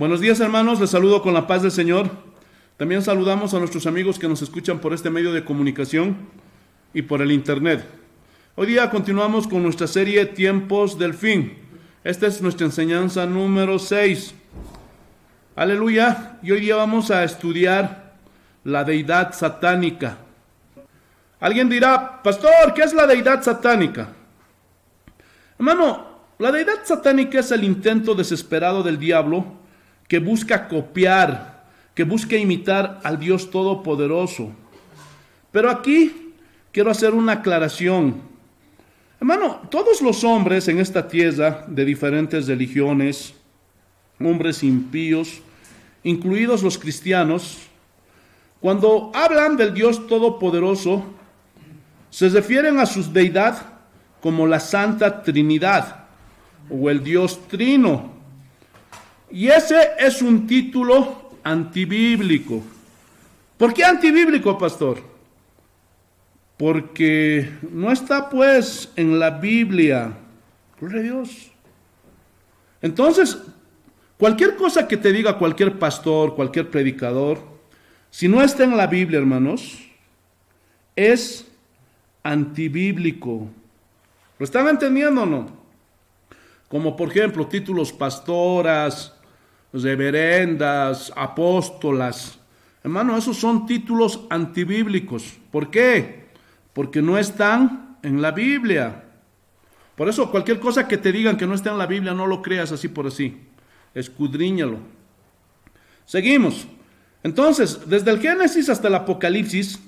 Buenos días, hermanos, les saludo con la paz del Señor. También saludamos a nuestros amigos que nos escuchan por este medio de comunicación y por el internet. Hoy día continuamos con nuestra serie Tiempos del Fin. Esta es nuestra enseñanza número 6. Aleluya. Y hoy día vamos a estudiar la deidad satánica. Alguien dirá, pastor, ¿qué es la deidad satánica? Hermano, la deidad satánica es el intento desesperado del diablo que busca copiar, que busca imitar al Dios Todopoderoso. Pero aquí quiero hacer una aclaración. Hermano, todos los hombres en esta tierra de diferentes religiones, hombres impíos, incluidos los cristianos, cuando hablan del Dios Todopoderoso, se refieren a su deidad como la Santa Trinidad o el Dios Trino. Y ese es un título antibíblico. ¿Por qué antibíblico, pastor? Porque no está pues en la Biblia. Gloria a Dios. Entonces, cualquier cosa que te diga cualquier pastor, cualquier predicador, si no está en la Biblia, hermanos, es antibíblico. ¿Lo están entendiendo o no? Como por ejemplo, títulos pastoras, reverendas, apóstolas. Hermano, esos son títulos antibíblicos. ¿Por qué? Porque no están en la Biblia. Por eso cualquier cosa que te digan que no está en la Biblia, no lo creas así por así. Escudriñalo. Seguimos. Entonces, desde el Génesis hasta el Apocalipsis,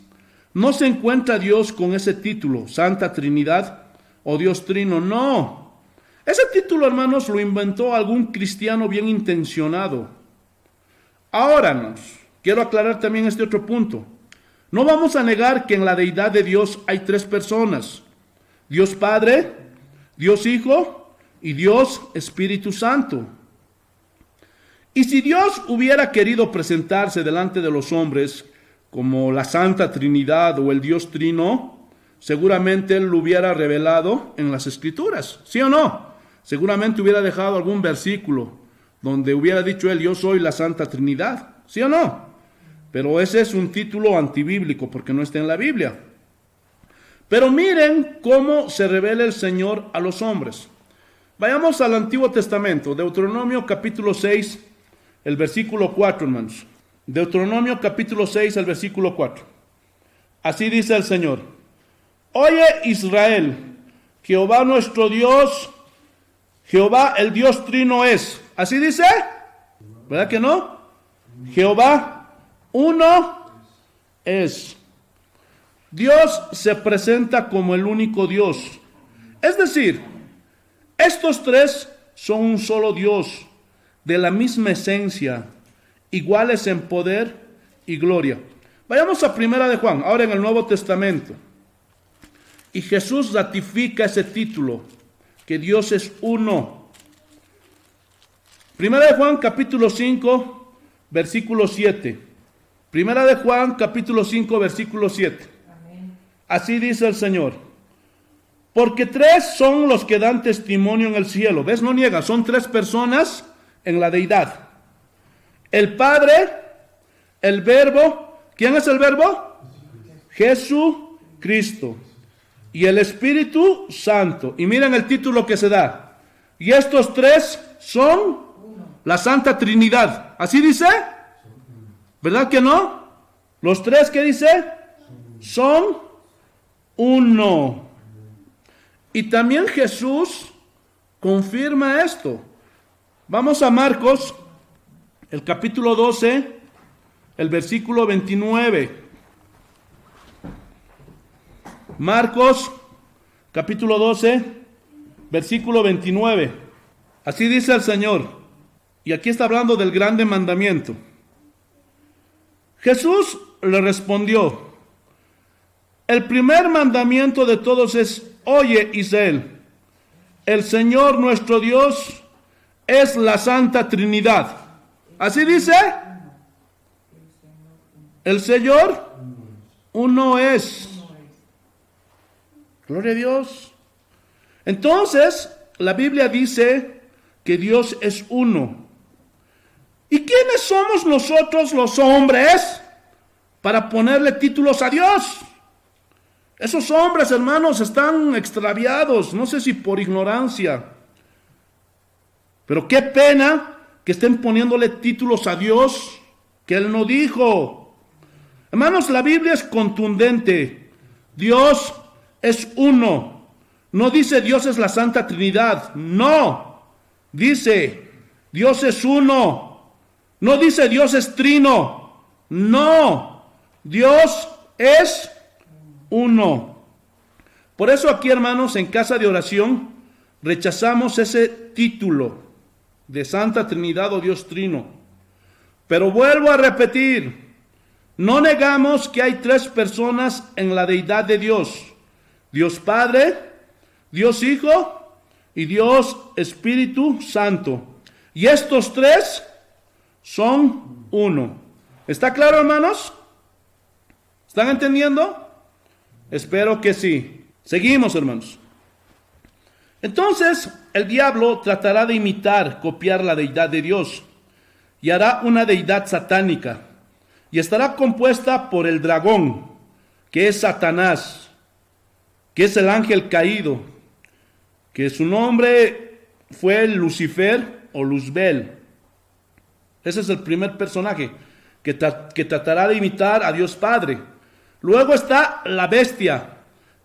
no se encuentra Dios con ese título, Santa Trinidad o Dios Trino, no. Ese título, hermanos, lo inventó algún cristiano bien intencionado. Ahora, quiero aclarar también este otro punto. No vamos a negar que en la deidad de Dios hay tres personas: Dios Padre, Dios Hijo y Dios Espíritu Santo. Y si Dios hubiera querido presentarse delante de los hombres como la Santa Trinidad o el Dios Trino, seguramente Él lo hubiera revelado en las Escrituras, ¿sí o no? Seguramente hubiera dejado algún versículo donde hubiera dicho Él, yo soy la Santa Trinidad, ¿sí o no? Pero ese es un título antibíblico porque no está en la Biblia. Pero miren cómo se revela el Señor a los hombres. Vayamos al Antiguo Testamento, Deuteronomio capítulo 6, el versículo 4, hermanos. Deuteronomio capítulo 6, el versículo 4. Así dice el Señor: Oye Israel, Jehová nuestro Dios, Jehová el Dios Trino es. ¿Así dice? ¿Verdad que no? Jehová uno es. Dios se presenta como el único Dios. Es decir, estos tres son un solo Dios, de la misma esencia, iguales en poder y gloria. Vayamos a Primera de Juan, ahora en el Nuevo Testamento. Y Jesús ratifica ese título, que Dios es uno. Primera de Juan, capítulo 5, versículo 7. Primera de Juan, capítulo 5, versículo 7. Amén. Así dice el Señor: Porque tres son los que dan testimonio en el cielo. ¿Ves? No niega, son tres personas en la deidad. El Padre, el Verbo. ¿Quién es el Verbo? Jesucristo. Y el Espíritu Santo. Y miren el título que se da. Y estos tres son la Santa Trinidad. ¿Así dice? ¿Verdad que no? Los tres, ¿qué dice? Son uno. Y también Jesús confirma esto. Vamos a Marcos, el capítulo 12, el versículo 29. Marcos, capítulo 12, versículo 29. Así dice el Señor. Y aquí está hablando del grande mandamiento. Jesús le respondió: El primer mandamiento de todos es: Oye, Israel, el Señor nuestro Dios es la Santa Trinidad. ¿Así dice? El Señor uno es. Gloria a Dios. Entonces, la Biblia dice que Dios es uno. ¿Y quiénes somos nosotros los hombres para ponerle títulos a Dios? Esos hombres, hermanos, están extraviados, no sé si por ignorancia. Pero qué pena que estén poniéndole títulos a Dios que Él no dijo. Hermanos, la Biblia es contundente. Dios es uno. No dice Dios es la Santa Trinidad. No. Dice Dios es uno. No dice Dios es trino. No. Dios es uno. Por eso aquí, hermanos, en Casa de Oración, rechazamos ese título de Santa Trinidad o Dios Trino. Pero vuelvo a repetir, no negamos que hay tres personas en la deidad de Dios: Dios Padre, Dios Hijo y Dios Espíritu Santo. Y estos tres son uno. ¿Está claro, hermanos? ¿Están entendiendo? Espero que sí. Seguimos, hermanos. Entonces, el diablo tratará de imitar, copiar la deidad de Dios y hará una deidad satánica y estará compuesta por el dragón, que es Satanás, que es el ángel caído, que su nombre fue Lucifer o Luzbel. Ese es el primer personaje que tratará de imitar a Dios Padre. Luego está la bestia,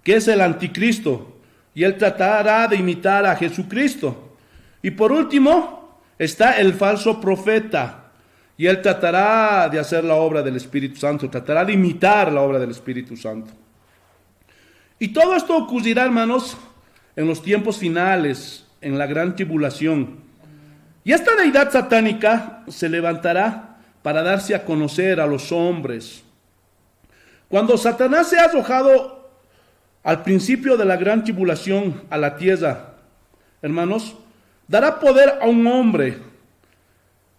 que es el anticristo, y él tratará de imitar a Jesucristo. Y por último está el falso profeta, y él tratará de hacer la obra del Espíritu Santo, tratará de imitar la obra del Espíritu Santo. Y todo esto ocurrirá, hermanos, en los tiempos finales, en la gran tribulación. Y esta deidad satánica se levantará para darse a conocer a los hombres. Cuando Satanás sea arrojado al principio de la gran tribulación a la tierra, hermanos, dará poder a un hombre.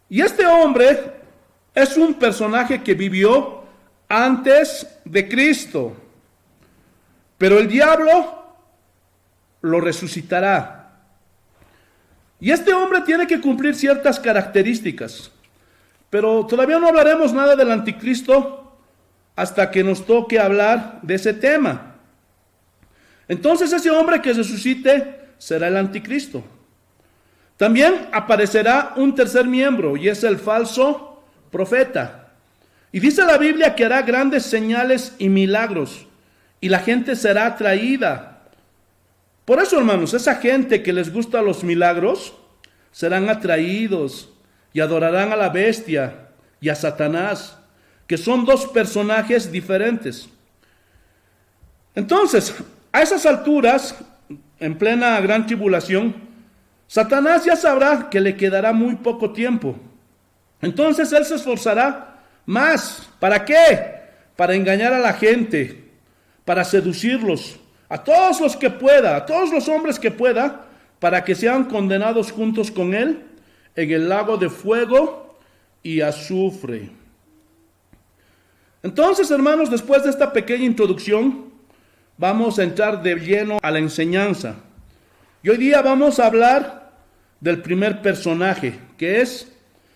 Y este hombre es un personaje que vivió antes de Cristo. Pero el diablo lo resucitará. Y este hombre tiene que cumplir ciertas características. Pero todavía no hablaremos nada del anticristo hasta que nos toque hablar de ese tema. Entonces ese hombre que resucite será el anticristo. También aparecerá un tercer miembro, y es el falso profeta. Y dice la Biblia que hará grandes señales y milagros, y la gente será atraída. Por eso, hermanos, esa gente que les gusta los milagros serán atraídos y adorarán a la bestia y a Satanás, que son dos personajes diferentes. Entonces, a esas alturas, en plena gran tribulación, Satanás ya sabrá que le quedará muy poco tiempo. Entonces él se esforzará más. ¿Para qué? Para engañar a la gente, para seducirlos, a todos los que pueda, a todos los hombres que pueda, para que sean condenados juntos con él en el lago de fuego y azufre. Entonces, hermanos, después de esta pequeña introducción, vamos a entrar de lleno a la enseñanza. Y hoy día vamos a hablar del primer personaje, que es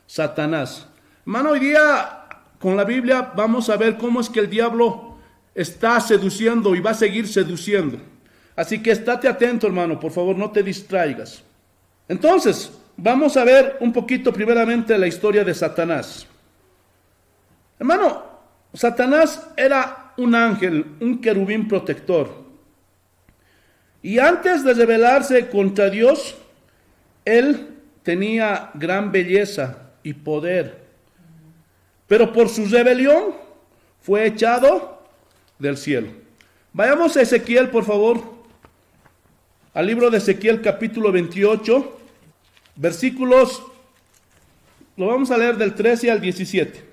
Satanás. Hermano, hoy día con la Biblia vamos a ver cómo es que el diablo está seduciendo y va a seguir seduciendo. Así que estate atento, hermano, por favor, no te distraigas. Entonces, vamos a ver un poquito primeramente la historia de Satanás. Hermano, Satanás era un ángel, un querubín protector. Y antes de rebelarse contra Dios, él tenía gran belleza y poder. Pero por su rebelión fue echado del cielo. Vayamos a Ezequiel, por favor, al libro de Ezequiel capítulo 28, versículos, lo vamos a leer del 13 al 17.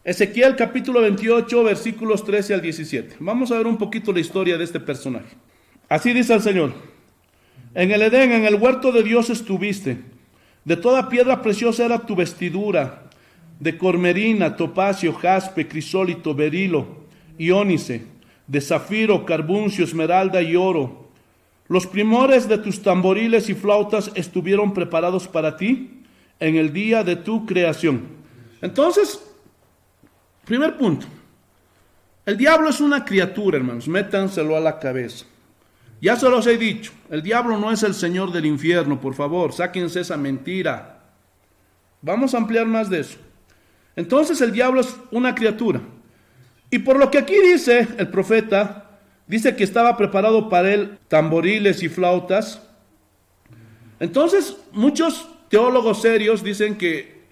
Ezequiel capítulo 28, versículos 13 al 17. Vamos a ver un poquito la historia de este personaje. Así dice el Señor: en el Edén, en el huerto de Dios estuviste. De toda piedra preciosa era tu vestidura, de cormerina, topacio, jaspe, crisólito, berilo y ónice, de zafiro, carbuncio, esmeralda y oro. Los primores de tus tamboriles y flautas estuvieron preparados para ti en el día de tu creación. Entonces, primer punto. El diablo es una criatura, hermanos. Métanselo a la cabeza. Ya se los he dicho. El diablo no es el señor del infierno, por favor. Sáquense esa mentira. Vamos a ampliar más de eso. Entonces, el diablo es una criatura. Y por lo que aquí dice el profeta, dice que estaba preparado para él tamboriles y flautas. Entonces, muchos teólogos serios dicen que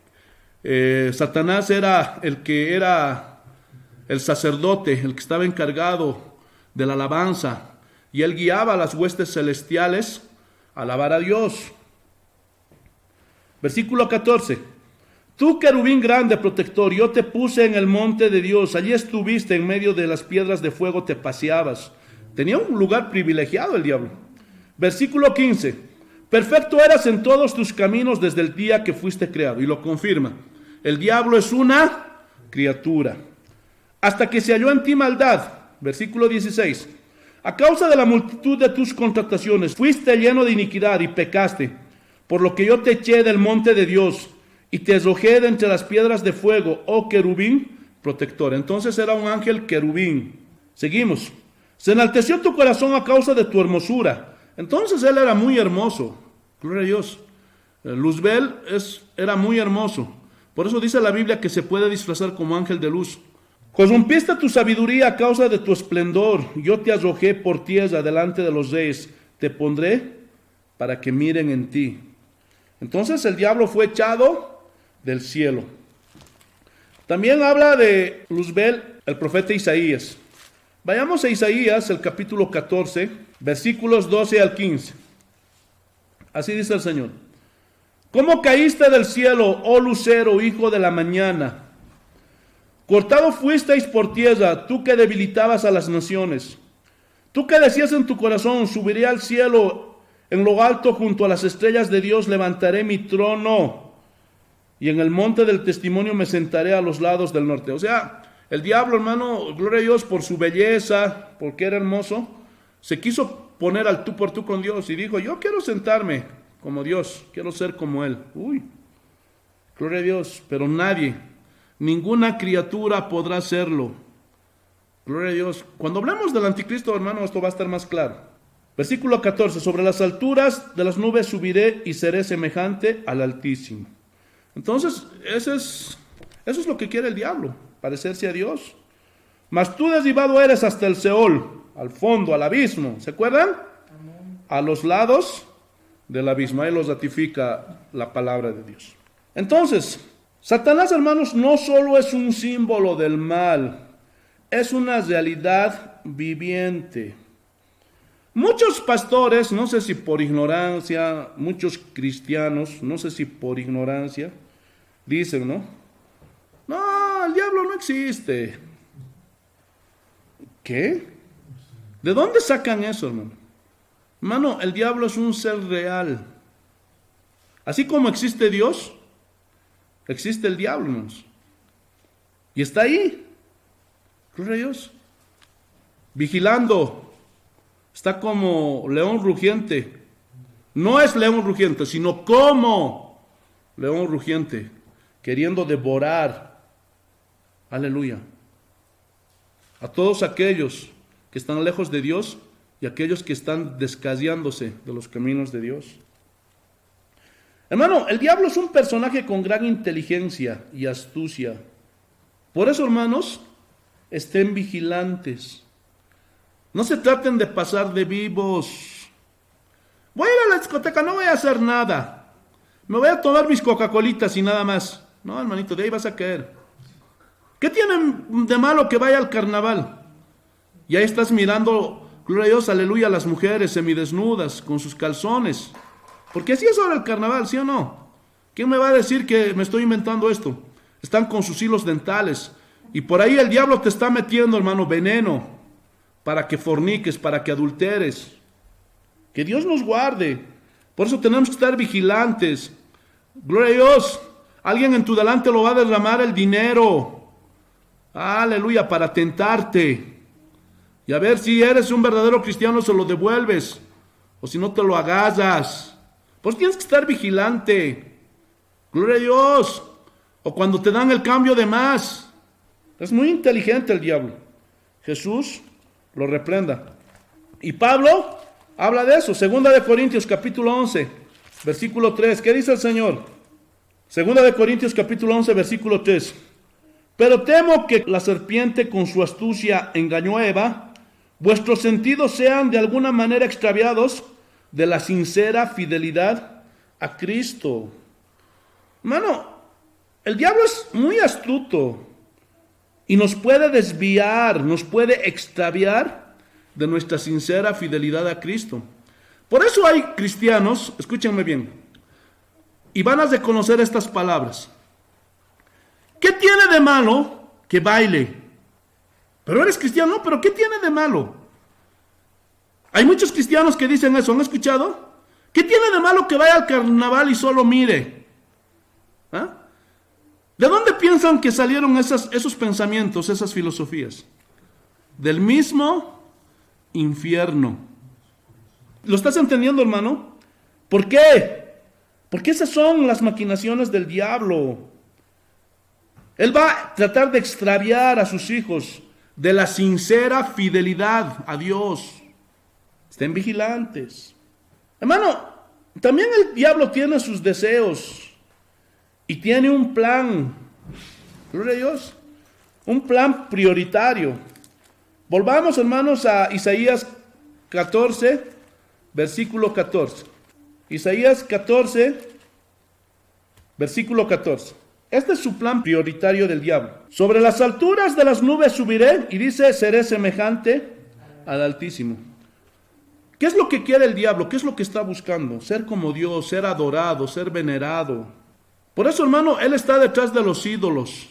Satanás era el sacerdote, el que estaba encargado de la alabanza, y él guiaba a las huestes celestiales a alabar a Dios. Versículo 14. Tú, querubín grande, protector, yo te puse en el monte de Dios, allí estuviste en medio de las piedras de fuego, te paseabas. Tenía un lugar privilegiado el diablo. Versículo 15. Perfecto eras en todos tus caminos desde el día que fuiste creado. Y lo confirma. El diablo es una criatura. Hasta que se halló en ti maldad. Versículo 16. A causa de la multitud de tus contrataciones, fuiste lleno de iniquidad y pecaste. Por lo que yo te eché del monte de Dios y te arrojé de entre las piedras de fuego, oh querubín protector. Entonces era un ángel querubín. Seguimos. Se enalteció tu corazón a causa de tu hermosura. Entonces él era muy hermoso. Gloria a Dios. Luzbel era muy hermoso. Por eso dice la Biblia que se puede disfrazar como ángel de luz. Corrompiste tu sabiduría a causa de tu esplendor. Yo te arrojé por tierra delante de los reyes. Te pondré para que miren en ti. Entonces el diablo fue echado del cielo. También habla de Luzbel el profeta Isaías. Vayamos a Isaías, el capítulo 14, versículos 12 al 15. Así dice el Señor. ¿Cómo caíste del cielo, oh lucero, hijo de la mañana? Cortado fuisteis por tierra, tú que debilitabas a las naciones. Tú que decías en tu corazón, subiré al cielo, en lo alto junto a las estrellas de Dios levantaré mi trono, y en el monte del testimonio me sentaré a los lados del norte. O sea, el diablo, hermano, gloria a Dios, por su belleza, porque era hermoso, se quiso poner al tú por tú con Dios y dijo, yo quiero sentarme como Dios, quiero ser como Él. Uy, gloria a Dios, pero nadie, ninguna criatura podrá hacerlo. Gloria a Dios. Cuando hablemos del anticristo, hermano, esto va a estar más claro. Versículo 14, sobre las alturas de las nubes subiré y seré semejante al Altísimo. Entonces, eso es lo que quiere el diablo, parecerse a Dios. Mas tú derribado eres hasta el Seol, al fondo, al abismo. ¿Se acuerdan? Amén. A los lados del abismo. Ahí los ratifica la palabra de Dios. Entonces, Satanás, hermanos, no solo es un símbolo del mal, es una realidad viviente. Muchos pastores, no sé si por ignorancia, muchos cristianos, no sé si por ignorancia, dicen, ¿no? No, el diablo no existe. ¿Qué? ¿De dónde sacan eso, hermano? Hermano, el diablo es un ser real. Así como existe Dios, existe el diablo, hermanos. Y está ahí. Gloria a Dios. Vigilando. Está como león rugiente. No es león rugiente, sino como león rugiente, queriendo devorar. Aleluya. A todos aquellos que están lejos de Dios y aquellos que están descarriándose de los caminos de Dios. Hermano, el diablo es un personaje con gran inteligencia y astucia. Por eso, hermanos, estén vigilantes. No se traten de pasar de vivos. Voy a ir a la discoteca, no voy a hacer nada. Me voy a tomar mis Coca-Colitas y nada más. No, hermanito, de ahí vas a caer. ¿Qué tienen de malo que vaya al carnaval? Y ahí estás mirando, gloria a Dios, aleluya, a las mujeres semidesnudas con sus calzones. Porque así es ahora el carnaval, ¿sí o no? ¿Quién me va a decir que me estoy inventando esto? Están con sus hilos dentales. Y por ahí el diablo te está metiendo, hermano, veneno para que forniques, para que adulteres. Que Dios nos guarde. Por eso tenemos que estar vigilantes. Gloria a Dios. Alguien en tu delante lo va a derramar el dinero. Aleluya, para tentarte. Y a ver si eres un verdadero cristiano, se lo devuelves. O si no, te lo agasas. Pues tienes que estar vigilante. Gloria a Dios. O cuando te dan el cambio de más. Es muy inteligente el diablo. Jesús lo reprenda. Y Pablo habla de eso. Segunda de Corintios capítulo 11, versículo 3. ¿Qué dice el Señor? Segunda de Corintios capítulo 11, versículo 3. Pero temo que la serpiente con su astucia engañó a Eva, vuestros sentidos sean de alguna manera extraviados de la sincera fidelidad a Cristo. Hermano, el diablo es muy astuto y nos puede desviar, nos puede extraviar de nuestra sincera fidelidad a Cristo. Por eso hay cristianos, escúchenme bien, y van a reconocer estas palabras. ¿Qué tiene de malo que baile? Pero eres cristiano, pero ¿qué tiene de malo? Hay muchos cristianos que dicen eso, ¿han escuchado? ¿Qué tiene de malo que vaya al carnaval y solo mire? ¿Ah? ¿De dónde piensan que salieron esos pensamientos, esas filosofías? Del mismo infierno. ¿Lo estás entendiendo, hermano? ¿Por qué? Porque esas son las maquinaciones del diablo. Él va a tratar de extraviar a sus hijos de la sincera fidelidad a Dios. Estén vigilantes. Hermano, también el diablo tiene sus deseos y tiene un plan. Gloria a Dios. Un plan prioritario. Volvamos, hermanos, a Isaías 14, versículo 14. Isaías 14, versículo 14. Este es su plan prioritario del diablo. Sobre las alturas de las nubes subiré, y dice, seré semejante al Altísimo. ¿Qué es lo que quiere el diablo? ¿Qué es lo que está buscando? Ser como Dios, ser adorado, ser venerado. Por eso, hermano, él está detrás de los ídolos.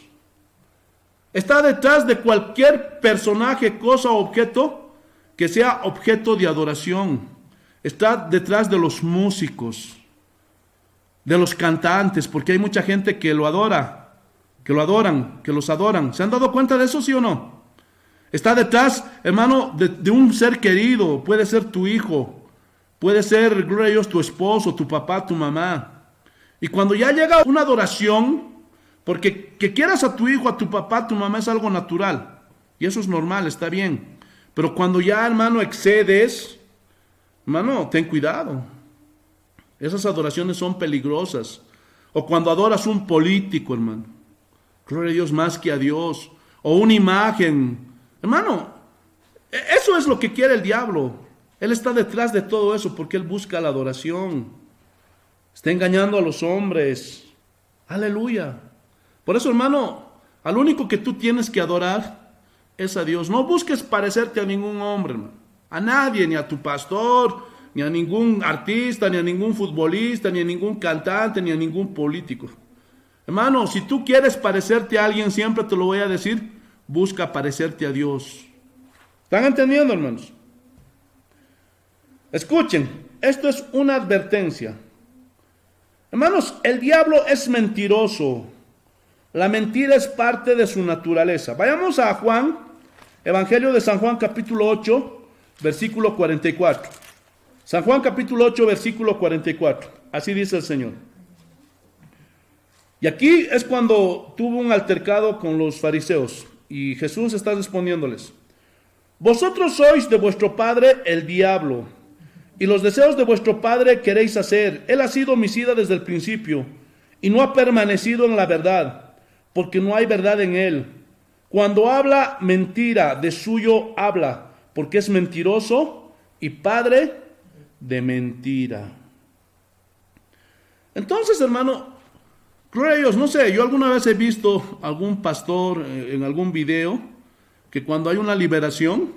Está detrás de cualquier personaje, cosa o objeto que sea objeto de adoración. Está detrás de los músicos, de los cantantes, porque hay mucha gente que lo adora, que lo adoran, que los adoran. ¿Se han dado cuenta de eso, sí o no? Está detrás, hermano, de un ser querido. Puede ser tu hijo, puede ser, gloria a Dios, tu esposo, tu papá, tu mamá. Y cuando ya llega una adoración, porque que quieras a tu hijo, a tu papá, a tu mamá es algo natural. Y eso es normal, está bien. Pero cuando ya, hermano, excedes, hermano, ten cuidado. Esas adoraciones son peligrosas. O cuando adoras un político, hermano. Gloria a Dios más que a Dios. O una imagen. Hermano, eso es lo que quiere el diablo. Él está detrás de todo eso porque él busca la adoración. Está engañando a los hombres. Aleluya. Por eso, hermano, al único que tú tienes que adorar es a Dios. No busques parecerte a ningún hombre, hermano. A nadie, ni a tu pastor, ni a ningún artista, ni a ningún futbolista, ni a ningún cantante, ni a ningún político. Hermano, si tú quieres parecerte a alguien, siempre te lo voy a decir, busca parecerte a Dios. ¿Están entendiendo, hermanos? Escuchen, esto es una advertencia. Hermanos, el diablo es mentiroso. La mentira es parte de su naturaleza. Vayamos a Juan, Evangelio de San Juan, capítulo 8, versículo 44. San Juan, capítulo 8, versículo 44. Así dice el Señor. Y aquí es cuando tuvo un altercado con los fariseos. Y Jesús está respondiéndoles. Vosotros sois de vuestro padre el diablo, y los deseos de vuestro padre queréis hacer. Él ha sido homicida desde el principio, y no ha permanecido en la verdad, porque no hay verdad en él. Cuando habla mentira, de suyo habla, porque es mentiroso y padre de mentira. Entonces, hermano, gloria a Dios, no sé, yo alguna vez he visto algún pastor en algún video que cuando hay una liberación,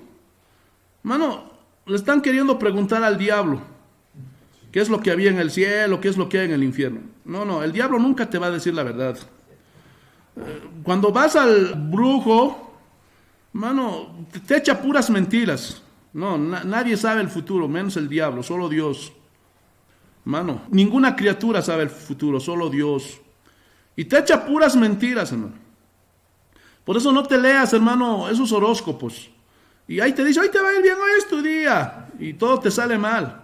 hermano, le están queriendo preguntar al diablo qué es lo que había en el cielo, qué es lo que hay en el infierno. No, el diablo nunca te va a decir la verdad. Cuando vas al brujo, hermano, te echa puras mentiras. No, nadie sabe el futuro, menos el diablo, solo Dios. Hermano, ninguna criatura sabe el futuro, solo Dios. Y te echa puras mentiras, hermano. Por eso no te leas, hermano, esos horóscopos. Y ahí te dice, hoy te va a ir bien, hoy es tu día. Y todo te sale mal.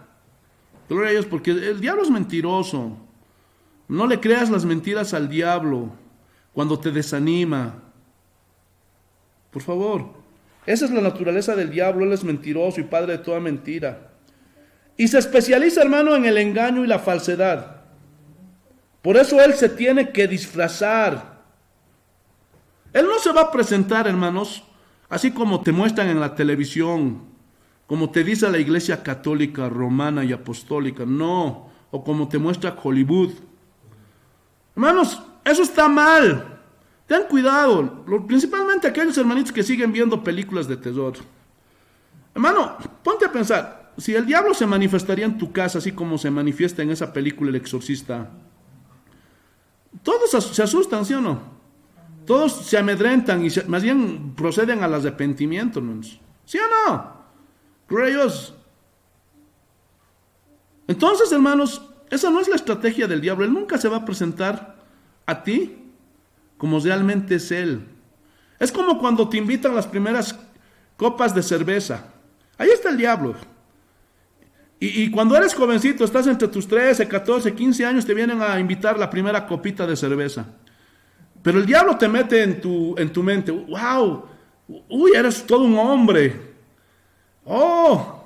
Gloria a Dios, porque el diablo es mentiroso. No le creas las mentiras al diablo cuando te desanima. Por favor, esa es la naturaleza del diablo. Él es mentiroso y padre de toda mentira. Y se especializa, hermano, en el engaño y la falsedad. Por eso él se tiene que disfrazar. Él no se va a presentar, hermanos, así como te muestran en la televisión, como te dice la iglesia católica, romana y apostólica. No, o como te muestra Hollywood. Hermanos, eso está mal. Ten cuidado, principalmente aquellos hermanitos que siguen viendo películas de terror. Hermano, ponte a pensar, si el diablo se manifestaría en tu casa así como se manifiesta en esa película El Exorcista, todos se asustan, ¿sí o no? Todos se amedrentan y más bien proceden al arrepentimiento, hermanos. ¿Sí o no? Gloria a Dios. Entonces, hermanos, esa no es la estrategia del diablo. Él nunca se va a presentar a ti como realmente es él. Es como cuando te invitan las primeras copas de cerveza. Ahí está el diablo. Y cuando eres jovencito, estás entre tus 13, 14, 15 años, te vienen a invitar la primera copita de cerveza. Pero el diablo te mete en tu mente, wow, uy, eres todo un hombre. Oh,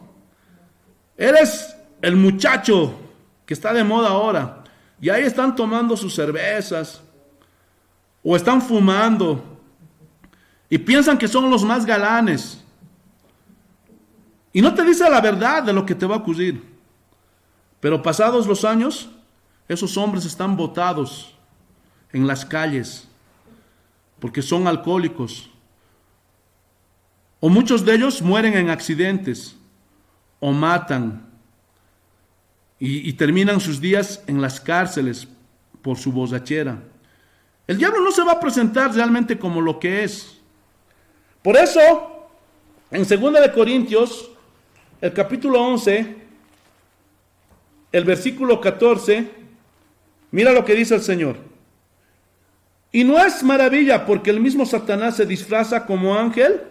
eres el muchacho que está de moda ahora. Y ahí están tomando sus cervezas. O están fumando. Y piensan que son los más galanes. Y no te dice la verdad de lo que te va a ocurrir. Pero pasados los años, esos hombres están botados en las calles porque son alcohólicos. O muchos de ellos mueren en accidentes o matan y terminan sus días en las cárceles por su borrachera. El diablo no se va a presentar realmente como lo que es. Por eso, en 2 de Corintios, el capítulo 11, el versículo 14, mira lo que dice el Señor. Y no es maravilla porque el mismo Satanás se disfraza como ángel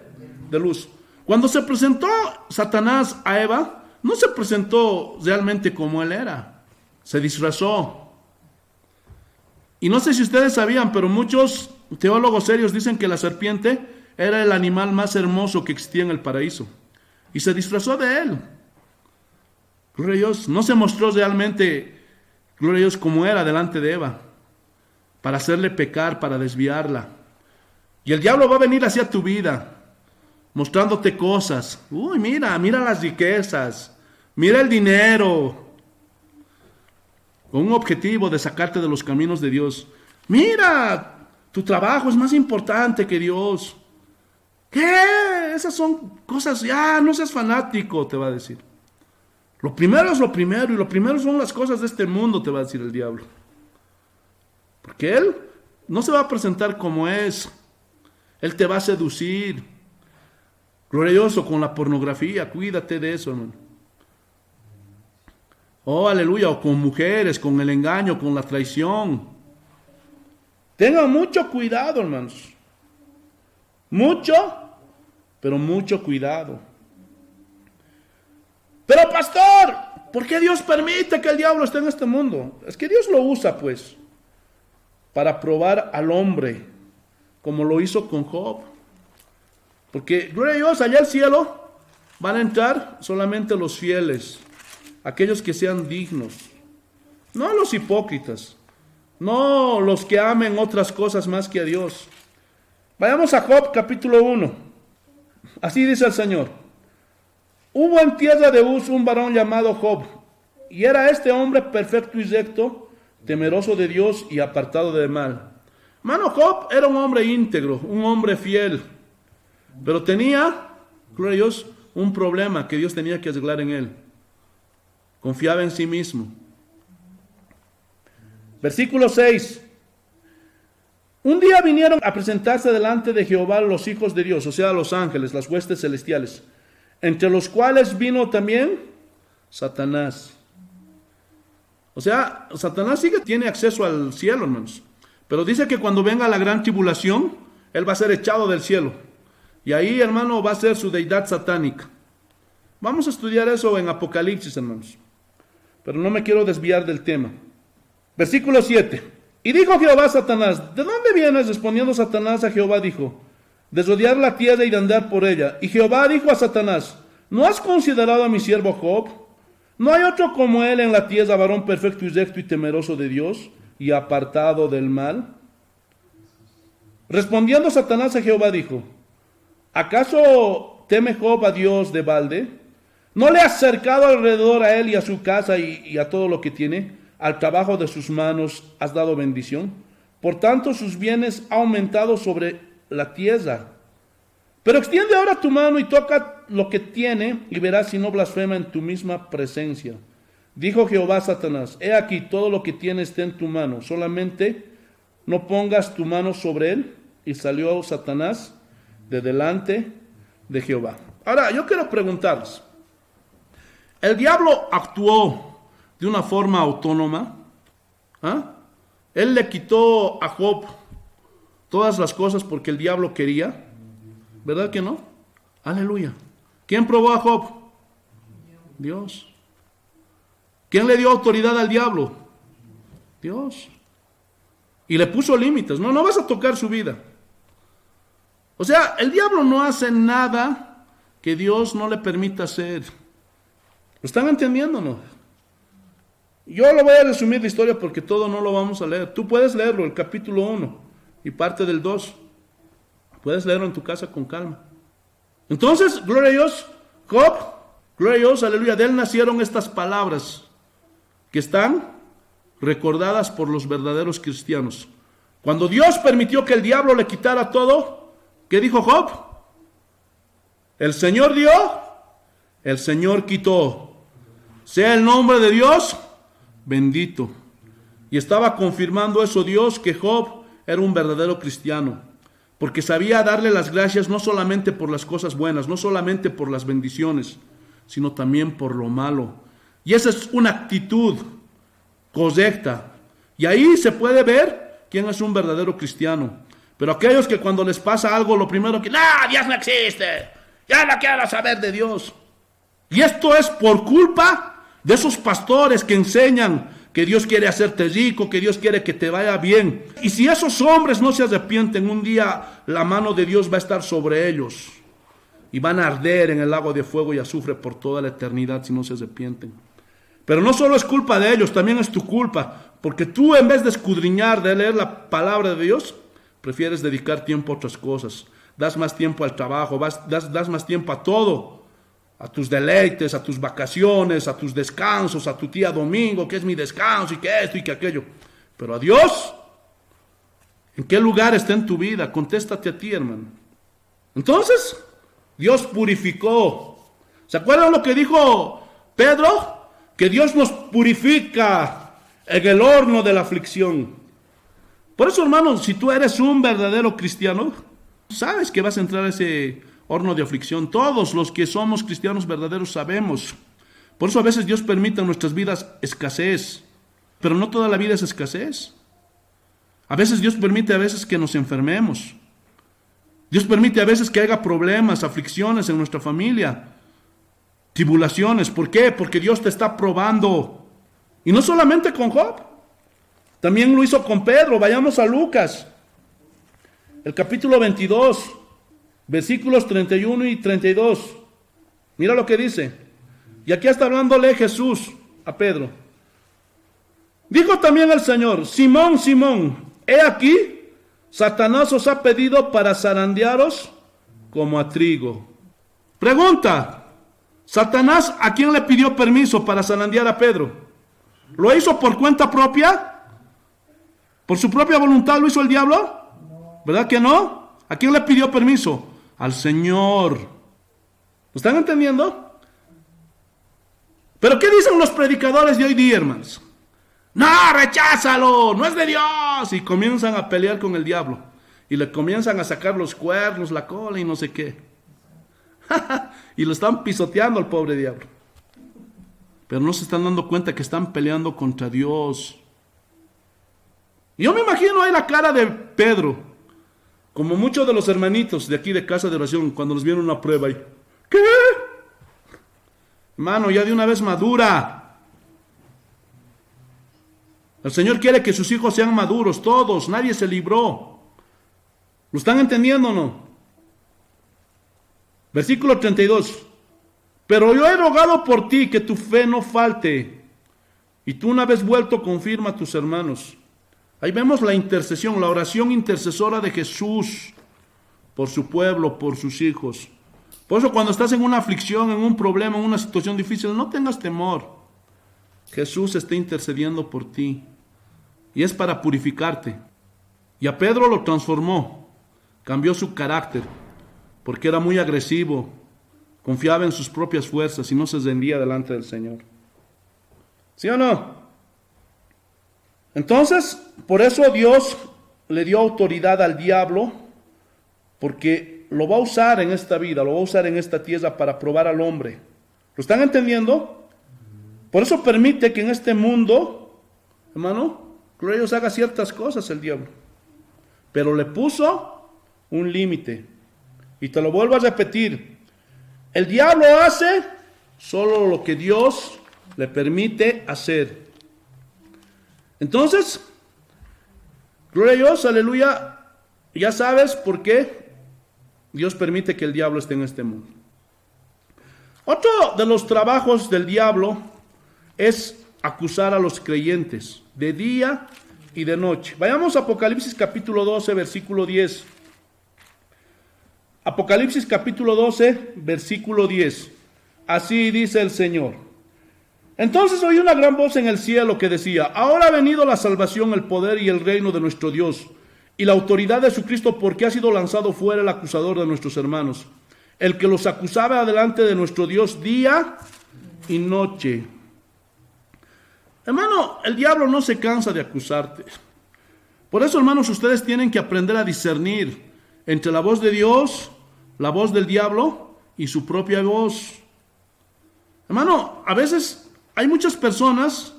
de luz. Cuando se presentó Satanás a Eva, no se presentó realmente como él era. Se disfrazó. Y no sé si ustedes sabían, pero muchos teólogos serios dicen que la serpiente era el animal más hermoso que existía en el paraíso. Y se disfrazó de él. Gloria a Dios. No se mostró realmente, gloria a Dios, como era delante de Eva. Para hacerle pecar, para desviarla. Y el diablo va a venir hacia tu vida, mostrándote cosas. Uy, mira las riquezas. Mira el dinero. Con un objetivo de sacarte de los caminos de Dios. Mira, tu trabajo es más importante que Dios. ¿Qué? Esas son cosas, ya, no seas fanático, te va a decir. Lo primero es lo primero, y lo primero son las cosas de este mundo, te va a decir el diablo. Porque él no se va a presentar como es. Él te va a seducir. Glorioso con la pornografía, cuídate de eso, hermano. Oh, aleluya, o con mujeres, con el engaño, con la traición. Tengan mucho cuidado, hermanos. Mucho, pero mucho cuidado. Pero pastor, ¿por qué Dios permite que el diablo esté en este mundo? Es que Dios lo usa, pues, para probar al hombre, como lo hizo con Job. Porque, gloria a Dios, allá al cielo van a entrar solamente los fieles, aquellos que sean dignos, no los hipócritas, no los que amen otras cosas más que a Dios. Vayamos a Job capítulo 1. Así dice el Señor. Hubo en tierra de Uz un varón llamado Job, y era este hombre perfecto y recto, temeroso de Dios y apartado del mal. Hermano, Job era un hombre íntegro, un hombre fiel, pero tenía, gloria a Dios, un problema que Dios tenía que arreglar en él. Confiaba en sí mismo. Versículo 6. Un día vinieron a presentarse delante de Jehová los hijos de Dios, o sea, los ángeles, las huestes celestiales, entre los cuales vino también Satanás. O sea, Satanás sí que tiene acceso al cielo, hermanos. Pero dice que cuando venga la gran tribulación, él va a ser echado del cielo. Y ahí, hermano, va a ser su deidad satánica. Vamos a estudiar eso en Apocalipsis, hermanos. Pero no me quiero desviar del tema. Versículo 7. Y dijo Jehová a Satanás, ¿de dónde vienes? Respondiendo Satanás a Jehová dijo, de rodear la tierra y de andar por ella. Y Jehová dijo a Satanás, ¿no has considerado a mi siervo Job? ¿No hay otro como él en la tierra, varón perfecto y recto y temeroso de Dios, y apartado del mal? Respondiendo Satanás a Jehová dijo, ¿acaso teme Job a Dios de balde? ¿No le has cercado alrededor a él y a su casa y a todo lo que tiene? Al trabajo de sus manos has dado bendición. Por tanto, sus bienes han aumentado sobre la tierra. Pero extiende ahora tu mano y toca lo que tiene y verás si no blasfema en tu misma presencia. Dijo Jehová a Satanás, he aquí todo lo que tiene está en tu mano, solamente no pongas tu mano sobre él. Y salió Satanás de delante de Jehová. Ahora, yo quiero preguntarles, ¿el diablo actuó de una forma autónoma? ¿Ah? Él le quitó a Job todas las cosas porque el diablo quería. ¿Verdad que no? Aleluya. ¿Quién probó a Job? Dios. ¿Quién le dio autoridad al diablo? Dios. Y le puso límites. No vas a tocar su vida. O sea, el diablo no hace nada que Dios no le permita hacer. ¿Lo están entendiendo o no? Yo lo voy a resumir la historia porque todo no lo vamos a leer. Tú puedes leerlo, el capítulo 1 y parte del 2. Puedes leerlo en tu casa con calma. Entonces, gloria a Dios, Job, gloria a Dios, aleluya, de él nacieron estas palabras que están recordadas por los verdaderos cristianos. Cuando Dios permitió que el diablo le quitara todo, ¿qué dijo Job? El Señor dio, el Señor quitó. Sea el nombre de Dios bendito. Y estaba confirmando eso Dios, que Job era un verdadero cristiano, porque sabía darle las gracias no solamente por las cosas buenas, no solamente por las bendiciones, sino también por lo malo. Y esa es una actitud correcta. Y ahí se puede ver quién es un verdadero cristiano. Pero aquellos que cuando les pasa algo, lo primero que, Dios no existe, ya no quiero saber de Dios. Y esto es por culpa de esos pastores que enseñan que Dios quiere hacerte rico, que Dios quiere que te vaya bien. Y si esos hombres no se arrepienten, un día la mano de Dios va a estar sobre ellos. Y van a arder en el lago de fuego y azufre por toda la eternidad si no se arrepienten. Pero no solo es culpa de ellos, también es tu culpa. Porque tú, en vez de escudriñar, de leer la palabra de Dios, prefieres dedicar tiempo a otras cosas. Das más tiempo al trabajo, das más tiempo a todo. A tus deleites, a tus vacaciones, a tus descansos, a tu día domingo, que es mi descanso y que esto y que aquello. Pero a Dios, ¿en qué lugar está en tu vida? Contéstate a ti, hermano. Entonces, Dios purificó. ¿Se acuerdan lo que dijo Pedro? Que Dios nos purifica en el horno de la aflicción. Por eso, hermanos, si tú eres un verdadero cristiano, sabes que vas a entrar a ese horno de aflicción. Todos los que somos cristianos verdaderos sabemos. Por eso a veces Dios permite en nuestras vidas escasez. Pero no toda la vida es escasez. A veces Dios permite que nos enfermemos. Dios permite a veces que haya problemas, aflicciones en nuestra familia. Tribulaciones. ¿Por qué? Porque Dios te está probando. Y no solamente con Job. También lo hizo con Pedro. Vayamos a Lucas. El capítulo 22. Versículos 31 y 32. Mira lo que dice. Y aquí está hablándole Jesús a Pedro. Dijo también el Señor: Simón, Simón, he aquí, Satanás os ha pedido para zarandearos como a trigo. Pregunta: ¿Satanás a quién le pidió permiso para zarandear a Pedro? ¿Lo hizo por cuenta propia? ¿Por su propia voluntad lo hizo el diablo? ¿Verdad que no? ¿A quién le pidió permiso? Al Señor. ¿Lo están entendiendo? ¿Pero qué dicen los predicadores de hoy día, hermanos? No, recházalo, no es de Dios. Y comienzan a pelear con el diablo. Y le comienzan a sacar los cuernos, la cola y no sé qué. Y lo están pisoteando al pobre diablo. Pero no se están dando cuenta que están peleando contra Dios. Y yo me imagino ahí la cara de Pedro, como muchos de los hermanitos de aquí de Casa de Oración, cuando nos vieron una prueba y, ¿qué? Hermano, ya de una vez madura. El Señor quiere que sus hijos sean maduros, todos, nadie se libró. ¿Lo están entendiendo o no? Versículo 32. Pero yo he rogado por ti que tu fe no falte, y tú una vez vuelto confirma a tus hermanos. Ahí vemos la intercesión, la oración intercesora de Jesús por su pueblo, por sus hijos. Por eso cuando estás en una aflicción, en un problema, en una situación difícil, no tengas temor. Jesús está intercediendo por ti. Y es para purificarte. Y a Pedro lo transformó. Cambió su carácter. Porque era muy agresivo. Confiaba en sus propias fuerzas y no se rendía delante del Señor. ¿Sí o no? Entonces, por eso Dios le dio autoridad al diablo. Porque lo va a usar en esta vida, lo va a usar en esta tierra para probar al hombre. ¿Lo están entendiendo? Por eso permite que en este mundo, hermano, gloria a Dios, haga ciertas cosas el diablo. Pero le puso un límite. Y te lo vuelvo a repetir. El diablo hace solo lo que Dios le permite hacer. Entonces, gloria a Dios, aleluya, ya sabes por qué Dios permite que el diablo esté en este mundo. Otro de los trabajos del diablo es acusar a los creyentes de día y de noche. Vayamos a Apocalipsis capítulo 12, versículo 10. Apocalipsis capítulo 12, versículo 10. Así dice el Señor. Entonces oí una gran voz en el cielo que decía: ahora ha venido la salvación, el poder y el reino de nuestro Dios y la autoridad de su Cristo, porque ha sido lanzado fuera el acusador de nuestros hermanos, el que los acusaba delante de nuestro Dios día y noche. Hermano, el diablo no se cansa de acusarte. Por eso, hermanos, ustedes tienen que aprender a discernir entre la voz de Dios, la voz del diablo y su propia voz. Hermano, a veces hay muchas personas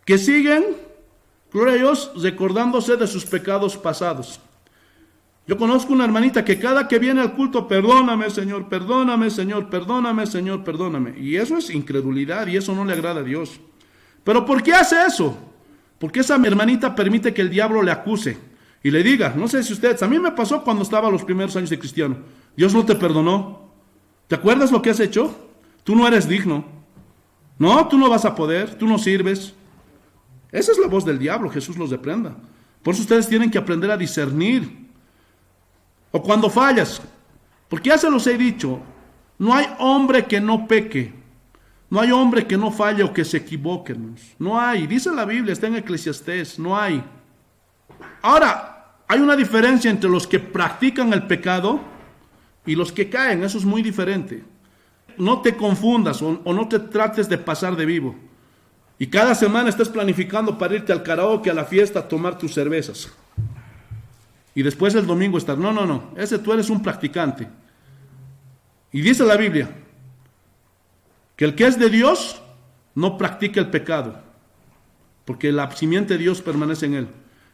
que siguen, gloria a Dios, recordándose de sus pecados pasados. Yo conozco una hermanita que cada que viene al culto: perdóname, Señor, perdóname, Señor, perdóname, Señor, perdóname. Y eso es incredulidad y eso no le agrada a Dios. ¿Pero por qué hace eso? Porque esa hermanita permite que el diablo le acuse y le diga, no sé si ustedes, a mí me pasó cuando estaba los primeros años de cristiano: Dios no te perdonó. ¿Te acuerdas lo que has hecho? Tú no eres digno. No, tú no vas a poder, tú no sirves. Esa es la voz del diablo, Jesús los reprenda. Por eso ustedes tienen que aprender a discernir. O cuando fallas, porque ya se los he dicho, no hay hombre que no peque. No hay hombre que no falle o que se equivoque, hermanos. No hay. Dice la Biblia, está en Eclesiastés, no hay. Ahora, hay una diferencia entre los que practican el pecado y los que caen. Eso es muy diferente. No te confundas o no te trates de pasar de vivo. Y cada semana estás planificando para irte al karaoke, a la fiesta, a tomar tus cervezas. Y después el domingo estar. No. Ese tú eres un practicante. Y dice la Biblia que el que es de Dios no practica el pecado, porque la simiente de Dios permanece en él.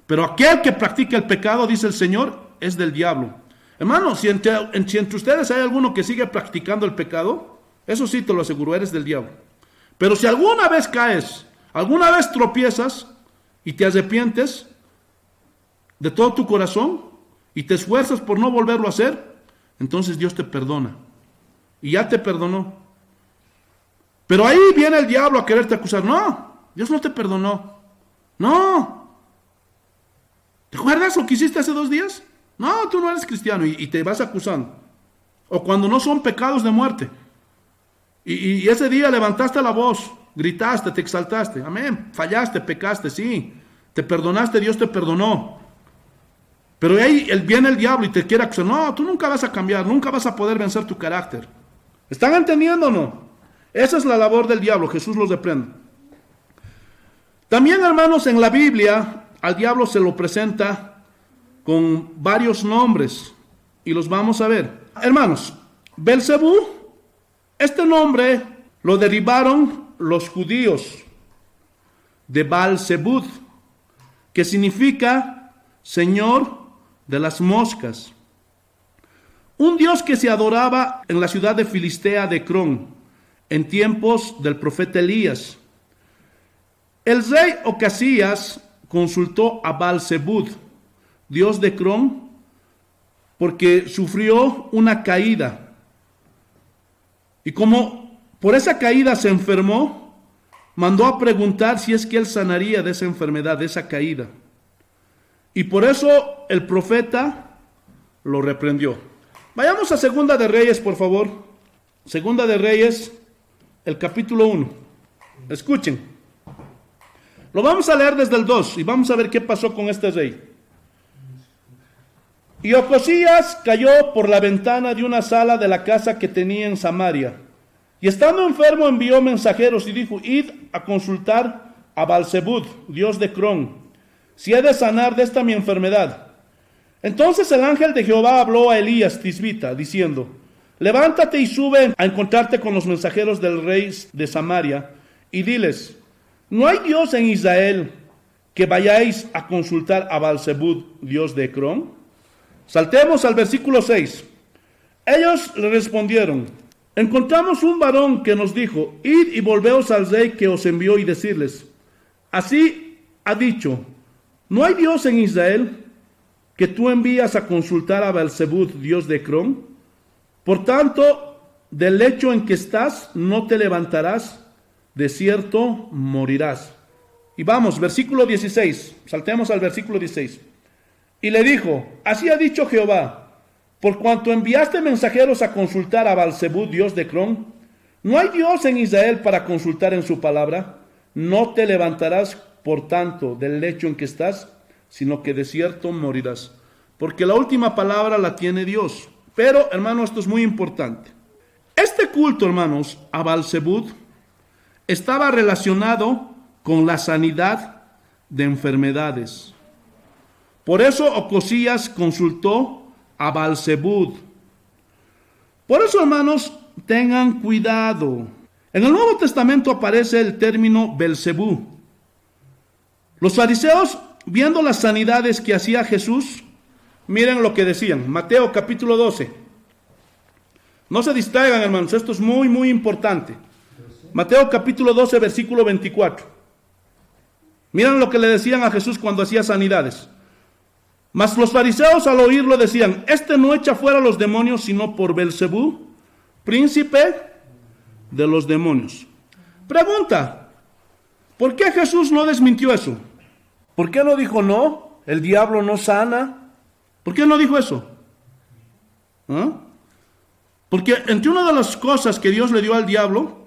Pero aquel que practica el pecado, dice el Señor, es del diablo. Hermano, si entre ustedes hay alguno que sigue practicando el pecado, eso sí te lo aseguro, eres del diablo. Pero si alguna vez caes, alguna vez tropiezas y te arrepientes de todo tu corazón y te esfuerzas por no volverlo a hacer, entonces Dios te perdona. Y ya te perdonó. Pero ahí viene el diablo a quererte acusar. No, Dios no te perdonó. No. ¿Te acuerdas lo que hiciste hace 2 días? No, tú no eres cristiano y te vas acusando. O cuando no son pecados de muerte. Y ese día levantaste la voz, gritaste, te exaltaste. Amén. Fallaste, pecaste, sí. Te perdonaste, Dios te perdonó. Pero ahí viene el diablo y te quiere acusar. No, tú nunca vas a cambiar, nunca vas a poder vencer tu carácter. ¿Están entendiendo o no? Esa es la labor del diablo, Jesús los reprende. También, hermanos, en la Biblia al diablo se lo presenta con varios nombres y los vamos a ver. Hermanos, Belcebú, este nombre lo derivaron los judíos de Baal-Zebud, que significa Señor de las moscas. Un dios que se adoraba en la ciudad de Filistea de Crón en tiempos del profeta Elías. El rey Ocasías consultó a Baal-zebub, dios de Cron, porque sufrió una caída. Y como por esa caída se enfermó, mandó a preguntar si es que él sanaría de esa enfermedad, de esa caída. Y por eso el profeta lo reprendió. Vayamos a Segunda de Reyes, por favor. Segunda de Reyes, el capítulo 1. Escuchen. Lo vamos a leer desde el 2 y vamos a ver qué pasó con este rey. Y Ocosías cayó por la ventana de una sala de la casa que tenía en Samaria. Y estando enfermo envió mensajeros y dijo, id a consultar a Baal-zebub, dios de Cron, si he de sanar de esta mi enfermedad. Entonces el ángel de Jehová habló a Elías Tisbita, diciendo, levántate y sube a encontrarte con los mensajeros del rey de Samaria, y diles, ¿no hay Dios en Israel que vayáis a consultar a Baal-zebub, dios de Cron? Saltemos al versículo 6. Ellos le respondieron, encontramos un varón que nos dijo, id y volveos al rey que os envió y decirles, así ha dicho, ¿no hay Dios en Israel que tú envías a consultar a Baal-zebub, dios de Cron? Por tanto, del lecho en que estás no te levantarás, de cierto morirás. Y vamos, versículo 16, saltemos al versículo 16. Y le dijo, así ha dicho Jehová, por cuanto enviaste mensajeros a consultar a Baal-zebub, dios de Cron, ¿no hay Dios en Israel para consultar en su palabra? No te levantarás, por tanto, del lecho en que estás, sino que de cierto morirás. Porque la última palabra la tiene Dios. Pero, hermano, esto es muy importante. Este culto, hermanos, a Baal-zebub, estaba relacionado con la sanidad de enfermedades. Por eso Ocosías consultó a Baal-zebub. Por eso, hermanos, tengan cuidado. En el Nuevo Testamento aparece el término Belzebú. Los fariseos, viendo las sanidades que hacía Jesús, miren lo que decían. Mateo capítulo 12. No se distraigan, hermanos, esto es muy, muy importante. Mateo capítulo 12, versículo 24. Miren lo que le decían a Jesús cuando hacía sanidades. Mas los fariseos al oírlo decían, este no echa fuera los demonios sino por Belzebú, príncipe de los demonios. Pregunta, ¿por qué Jesús no desmintió eso? ¿Por qué no dijo no? El diablo no sana. ¿Por qué no dijo eso? ¿Ah? Porque entre una de las cosas que Dios le dio al diablo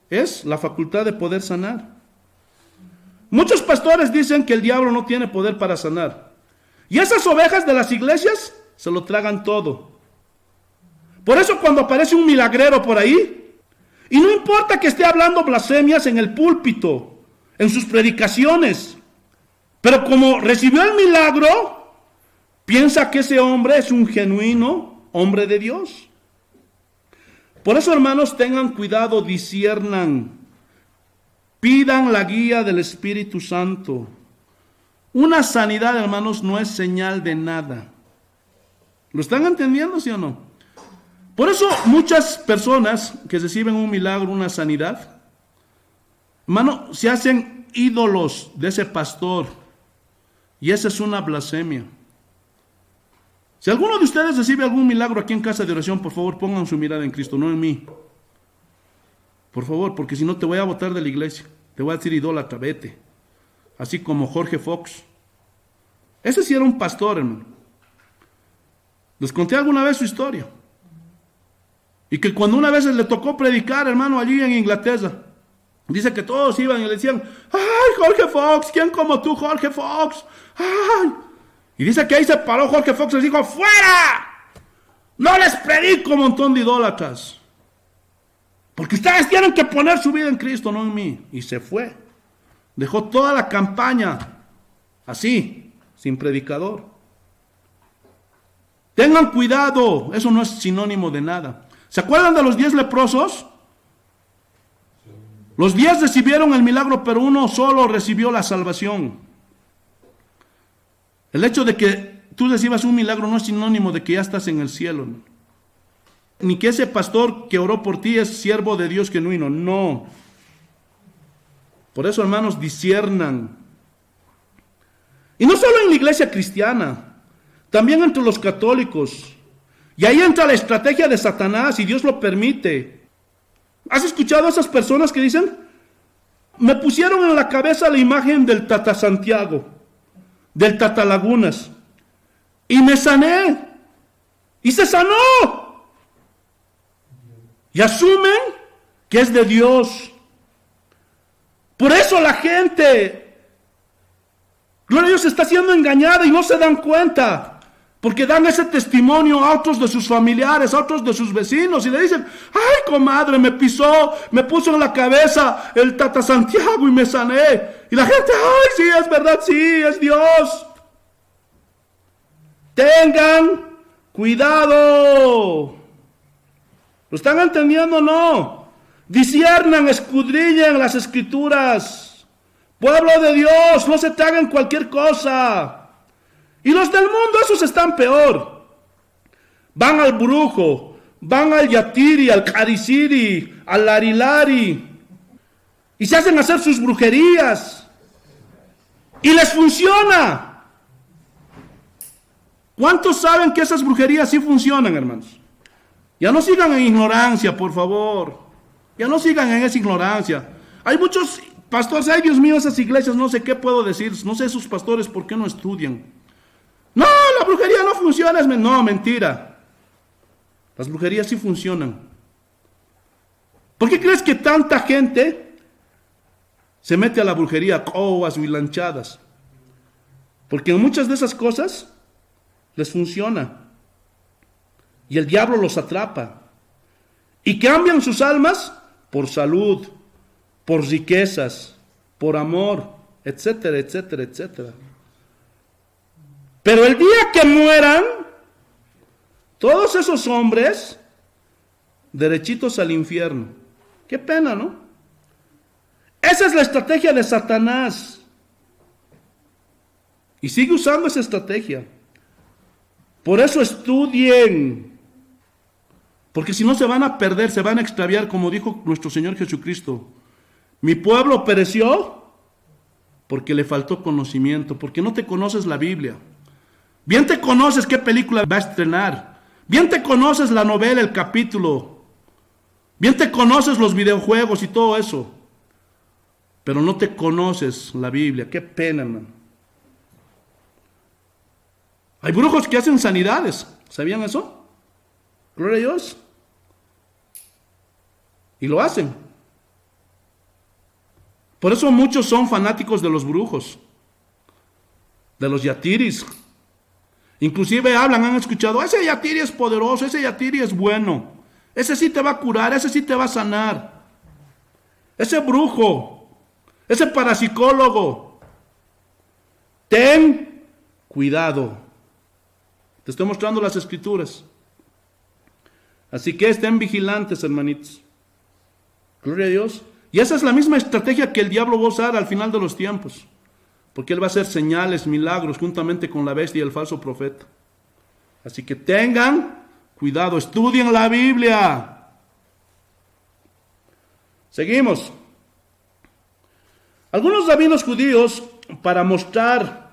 es la facultad de poder sanar. Muchos pastores dicen que el diablo no tiene poder para sanar. Y esas ovejas de las iglesias se lo tragan todo. Por eso cuando aparece un milagrero por ahí, y no importa que esté hablando blasfemias en el púlpito, en sus predicaciones, pero como recibió el milagro, piensa que ese hombre es un genuino hombre de Dios. Por eso, hermanos, tengan cuidado, disciernan, pidan la guía del Espíritu Santo. Una sanidad, hermanos, no es señal de nada. ¿Lo están entendiendo, sí o no? Por eso muchas personas que reciben un milagro, una sanidad, hermano, se hacen ídolos de ese pastor. Y esa es una blasfemia. Si alguno de ustedes recibe algún milagro aquí en Casa de Oración, por favor, pongan su mirada en Cristo, no en mí. Por favor, porque si no te voy a botar de la iglesia. Te voy a decir idólatra, vete. Así como Jorge Fox. Ese sí era un pastor, hermano. Les conté alguna vez su historia. Y que cuando una vez le tocó predicar, hermano, allí en Inglaterra, dice que todos iban y le decían, ¡ay, Jorge Fox! ¿Quién como tú, Jorge Fox? ¡Ay! Y dice que ahí se paró Jorge Fox y les dijo, ¡fuera! No les predico un montón de idólatras. Porque ustedes tienen que poner su vida en Cristo, no en mí. Y se fue. Dejó toda la campaña así, sin predicador. Tengan cuidado, eso no es sinónimo de nada. ¿Se acuerdan de los 10 leprosos? Los 10 recibieron el milagro, pero uno solo recibió la salvación. El hecho de que tú recibas un milagro no es sinónimo de que ya estás en el cielo. Ni que ese pastor que oró por ti es siervo de Dios genuino, no. Por eso, hermanos, disciernan. Y no solo en la iglesia cristiana, también entre los católicos. Y ahí entra la estrategia de Satanás, y Dios lo permite. ¿Has escuchado a esas personas que dicen: me pusieron en la cabeza la imagen del Tata Santiago, del Tata Lagunas, y me sané, y se sanó? Y asumen que es de Dios. Por eso la gente, gloria a Dios, está siendo engañada y no se dan cuenta. Porque dan ese testimonio a otros de sus familiares, a otros de sus vecinos, y le dicen: ay, comadre, me puso en la cabeza el Tata Santiago y me sané. Y la gente: ay, sí, es verdad, sí, es Dios. Tengan cuidado. ¿Lo están entendiendo o no? Disciernan, escudriñen las escrituras. Pueblo de Dios, no se tragan cualquier cosa. Y los del mundo, esos están peor. Van al brujo, van al yatiri, al cariciri, al larilari, y se hacen hacer sus brujerías. Y les funciona. ¿Cuántos saben que esas brujerías sí funcionan, hermanos? Ya no sigan en ignorancia, por favor. Ya no sigan en esa ignorancia. Hay muchos pastores: ay, Dios mío, esas iglesias, no sé qué puedo decir. No sé esos pastores por qué no estudian. No, la brujería no funciona. No, mentira. Las brujerías sí funcionan. ¿Por qué crees que tanta gente se mete a la brujería, coas y lanchadas? Porque en muchas de esas cosas les funciona. Y el diablo los atrapa. Y cambian sus almas por salud, por riquezas, por amor, etcétera, etcétera, etcétera. Pero el día que mueran, todos esos hombres, derechitos al infierno. Qué pena, ¿no? Esa es la estrategia de Satanás. Y sigue usando esa estrategia. Por eso estudien. Porque si no se van a perder, se van a extraviar, como dijo nuestro Señor Jesucristo. Mi pueblo pereció porque le faltó conocimiento, porque no te conoces la Biblia. Bien te conoces qué película va a estrenar. Bien te conoces la novela, el capítulo. Bien te conoces los videojuegos y todo eso. Pero no te conoces la Biblia. Qué pena, hermano. Hay brujos que hacen sanidades. ¿Sabían eso? Gloria a Dios. Y lo hacen. Por eso muchos son fanáticos de los brujos, de los yatiris. Inclusive han escuchado: ese yatiri es poderoso, ese yatiri es bueno, ese sí te va a curar, ese sí te va a sanar. Ese brujo, ese parapsicólogo. Ten cuidado. Te estoy mostrando las escrituras. Así que estén vigilantes, hermanitos. Gloria a Dios. Y esa es la misma estrategia que el diablo va a usar al final de los tiempos. Porque él va a hacer señales, milagros, juntamente con la bestia y el falso profeta. Así que tengan cuidado, estudien la Biblia. Seguimos. Algunos rabinos judíos, para mostrar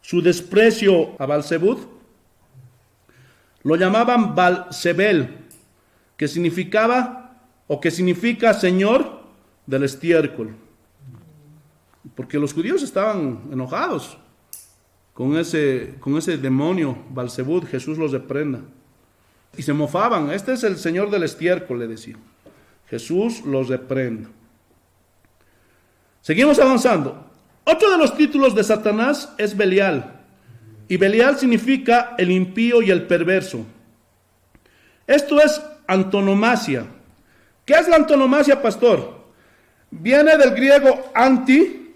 su desprecio a Balzebud, lo llamaban Balzebel, que significa señor del estiércol. Porque los judíos estaban enojados con ese demonio Balzebud. Jesús los reprenda. Y se mofaban: este es el señor del estiércol, le decían. Jesús los reprenda. Seguimos avanzando. Otro de los títulos de Satanás es Belial. Y Belial significa el impío y el perverso. Esto es antonomasia. ¿Qué es la antonomasia, pastor? Viene del griego anti,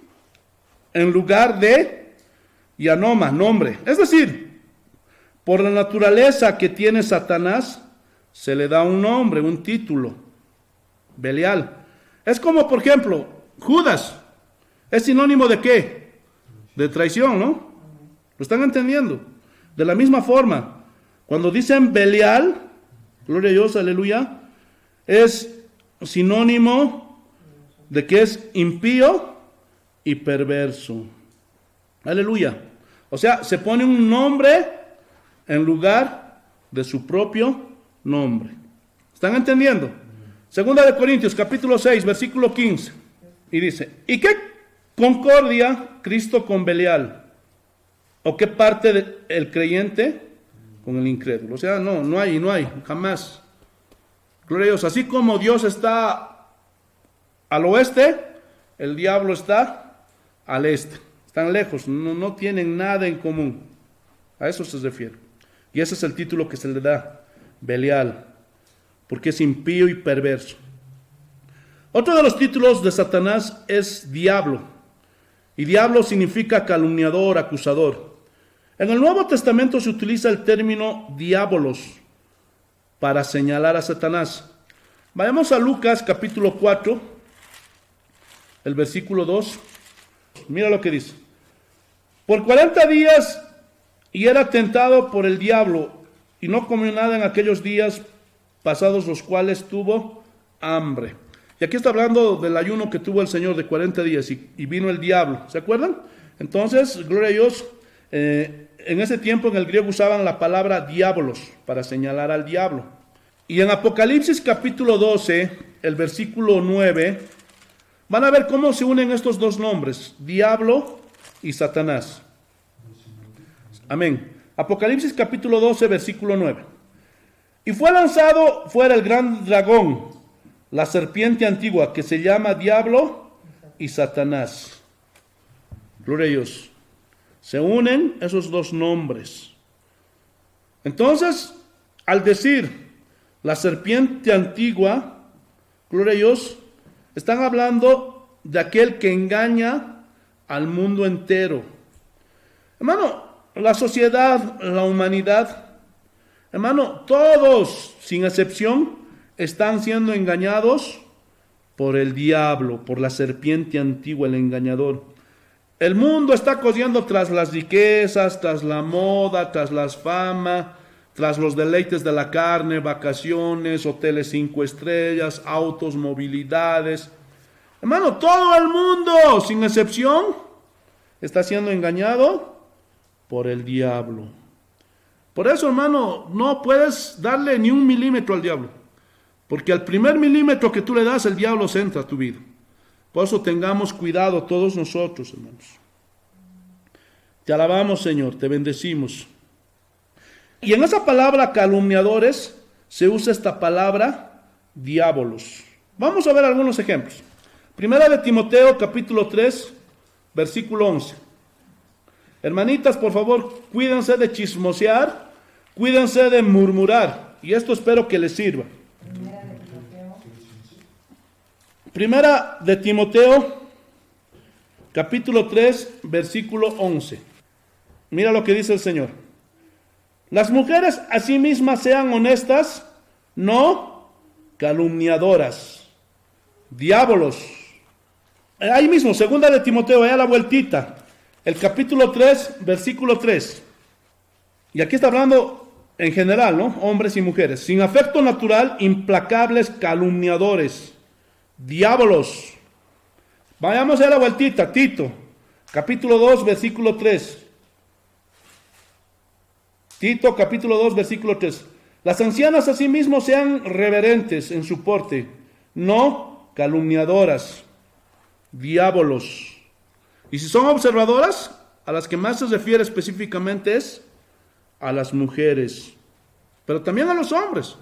en lugar de, y anoma, nombre. Es decir, por la naturaleza que tiene Satanás, se le da un nombre, un título. Belial. Es como, por ejemplo, Judas. ¿Es sinónimo de qué? De traición, ¿no? ¿Lo están entendiendo? De la misma forma, cuando dicen Belial, gloria a Dios, aleluya, es sinónimo de que es impío y perverso. Aleluya. O sea, se pone un nombre en lugar de su propio nombre. ¿Están entendiendo? Segunda de Corintios, capítulo 6, versículo 15. Y dice, ¿y qué concordia Cristo con Belial? ¿O qué parte del creyente con el incrédulo? O sea, no hay, jamás. Gloria a Dios. Así como Dios está al oeste, el diablo está al este. Están lejos, no tienen nada en común. A eso se refiere. Y ese es el título que se le da, Belial, porque es impío y perverso. Otro de los títulos de Satanás es diablo. Y diablo significa calumniador, acusador. En el Nuevo Testamento se utiliza el término diabolos para señalar a Satanás. Vayamos a Lucas capítulo 4, el versículo 2. Mira lo que dice. Por 40 días y era tentado por el diablo y no comió nada en aquellos días pasados los cuales tuvo hambre. Y aquí está hablando del ayuno que tuvo el Señor de 40 días y vino el diablo. ¿Se acuerdan? Entonces, gloria a Dios, en ese tiempo en el griego usaban la palabra diabolos para señalar al diablo. Y en Apocalipsis capítulo 12, el versículo 9, van a ver cómo se unen estos dos nombres, diablo y Satanás. Amén. Apocalipsis capítulo 12, versículo 9. Y fue lanzado fuera el gran dragón, la serpiente antigua, que se llama Diablo y Satanás. Gloria a Dios. Se unen esos dos nombres. Entonces, al decir la serpiente antigua, gloria a Dios, están hablando de aquel que engaña al mundo entero. Hermano, la sociedad, la humanidad, hermano, todos, sin excepción, están siendo engañados por el diablo, por la serpiente antigua, el engañador. El mundo está corriendo tras las riquezas, tras la moda, tras las fama, tras los deleites de la carne, vacaciones, hoteles 5 estrellas, autos, movilidades. Hermano, todo el mundo, sin excepción, está siendo engañado por el diablo. Por eso, hermano, no puedes darle ni un milímetro al diablo. Porque al primer milímetro que tú le das, el diablo se entra a tu vida. Por eso tengamos cuidado todos nosotros, hermanos. Te alabamos, Señor, te bendecimos. Y en esa palabra calumniadores se usa esta palabra diabolos. Vamos a ver algunos ejemplos. Primera de Timoteo, capítulo 3, versículo 11. Hermanitas, por favor, cuídense de chismosear, cuídense de murmurar. Y esto espero que les sirva. Primera de Timoteo, capítulo 3, versículo 11. Mira lo que dice el Señor. Las mujeres asimismas sean honestas, no calumniadoras, diabolos. Ahí mismo, segunda de Timoteo, allá a la vueltita, el capítulo 3, versículo 3. Y aquí está hablando en general, ¿no? Hombres y mujeres. Sin afecto natural, implacables calumniadores, diábolos. Vayamos a la vueltita, Tito, capítulo 2, versículo 3. Tito, capítulo 2, versículo 3. Las ancianas asimismo sean reverentes en su porte, no calumniadoras, diábolos. Y si son observadoras, a las que más se refiere específicamente es a las mujeres, pero también a los hombres.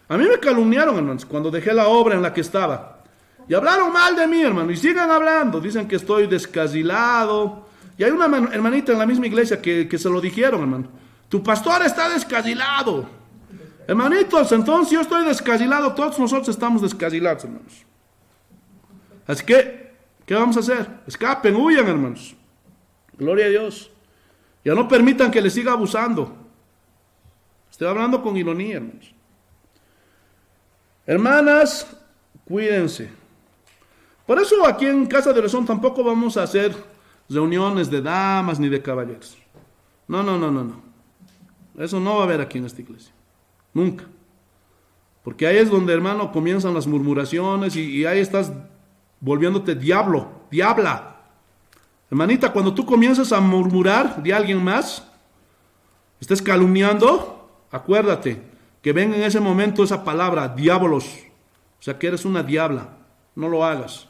A mí me calumniaron, hermanos, cuando dejé la obra en la que estaba. Y hablaron mal de mí, hermano, y sigan hablando. Dicen que estoy descarrilado. Y hay una hermanita en la misma iglesia que se lo dijeron, hermano. Tu pastor está descarrilado. Hermanitos, entonces yo estoy descarrilado. Todos nosotros estamos descarrilados, hermanos. Así que, ¿qué vamos a hacer? Escapen, huyan, hermanos. Gloria a Dios. Ya no permitan que les siga abusando. Estoy hablando con ironía, hermanos. Hermanas, cuídense. Por eso aquí en Casa de Oración tampoco vamos a hacer reuniones de damas ni de caballeros. No. Eso no va a haber aquí en esta iglesia. Nunca. Porque ahí es donde, hermano, comienzan las murmuraciones y ahí estás volviéndote diablo, diabla. Hermanita, cuando tú comienzas a murmurar de alguien más, estés calumniando, acuérdate que ven en ese momento esa palabra, diabolos. O sea que eres una diabla. No lo hagas.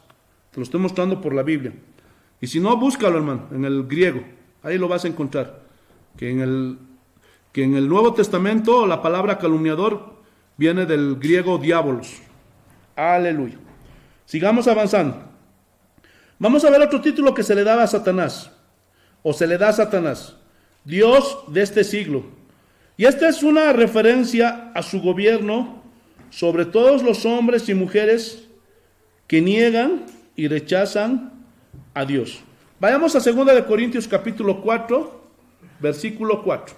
Te lo estoy mostrando por la Biblia. Y si no, búscalo, hermano, en el griego. Ahí lo vas a encontrar. Que en el Nuevo Testamento la palabra calumniador viene del griego diabolos. Aleluya. Sigamos avanzando. Vamos a ver otro título que se le daba a Satanás. O se le da a Satanás. Dios de este siglo. Y esta es una referencia a su gobierno sobre todos los hombres y mujeres que niegan y rechazan a Dios. Vayamos a 2 de Corintios capítulo 4, versículo 4.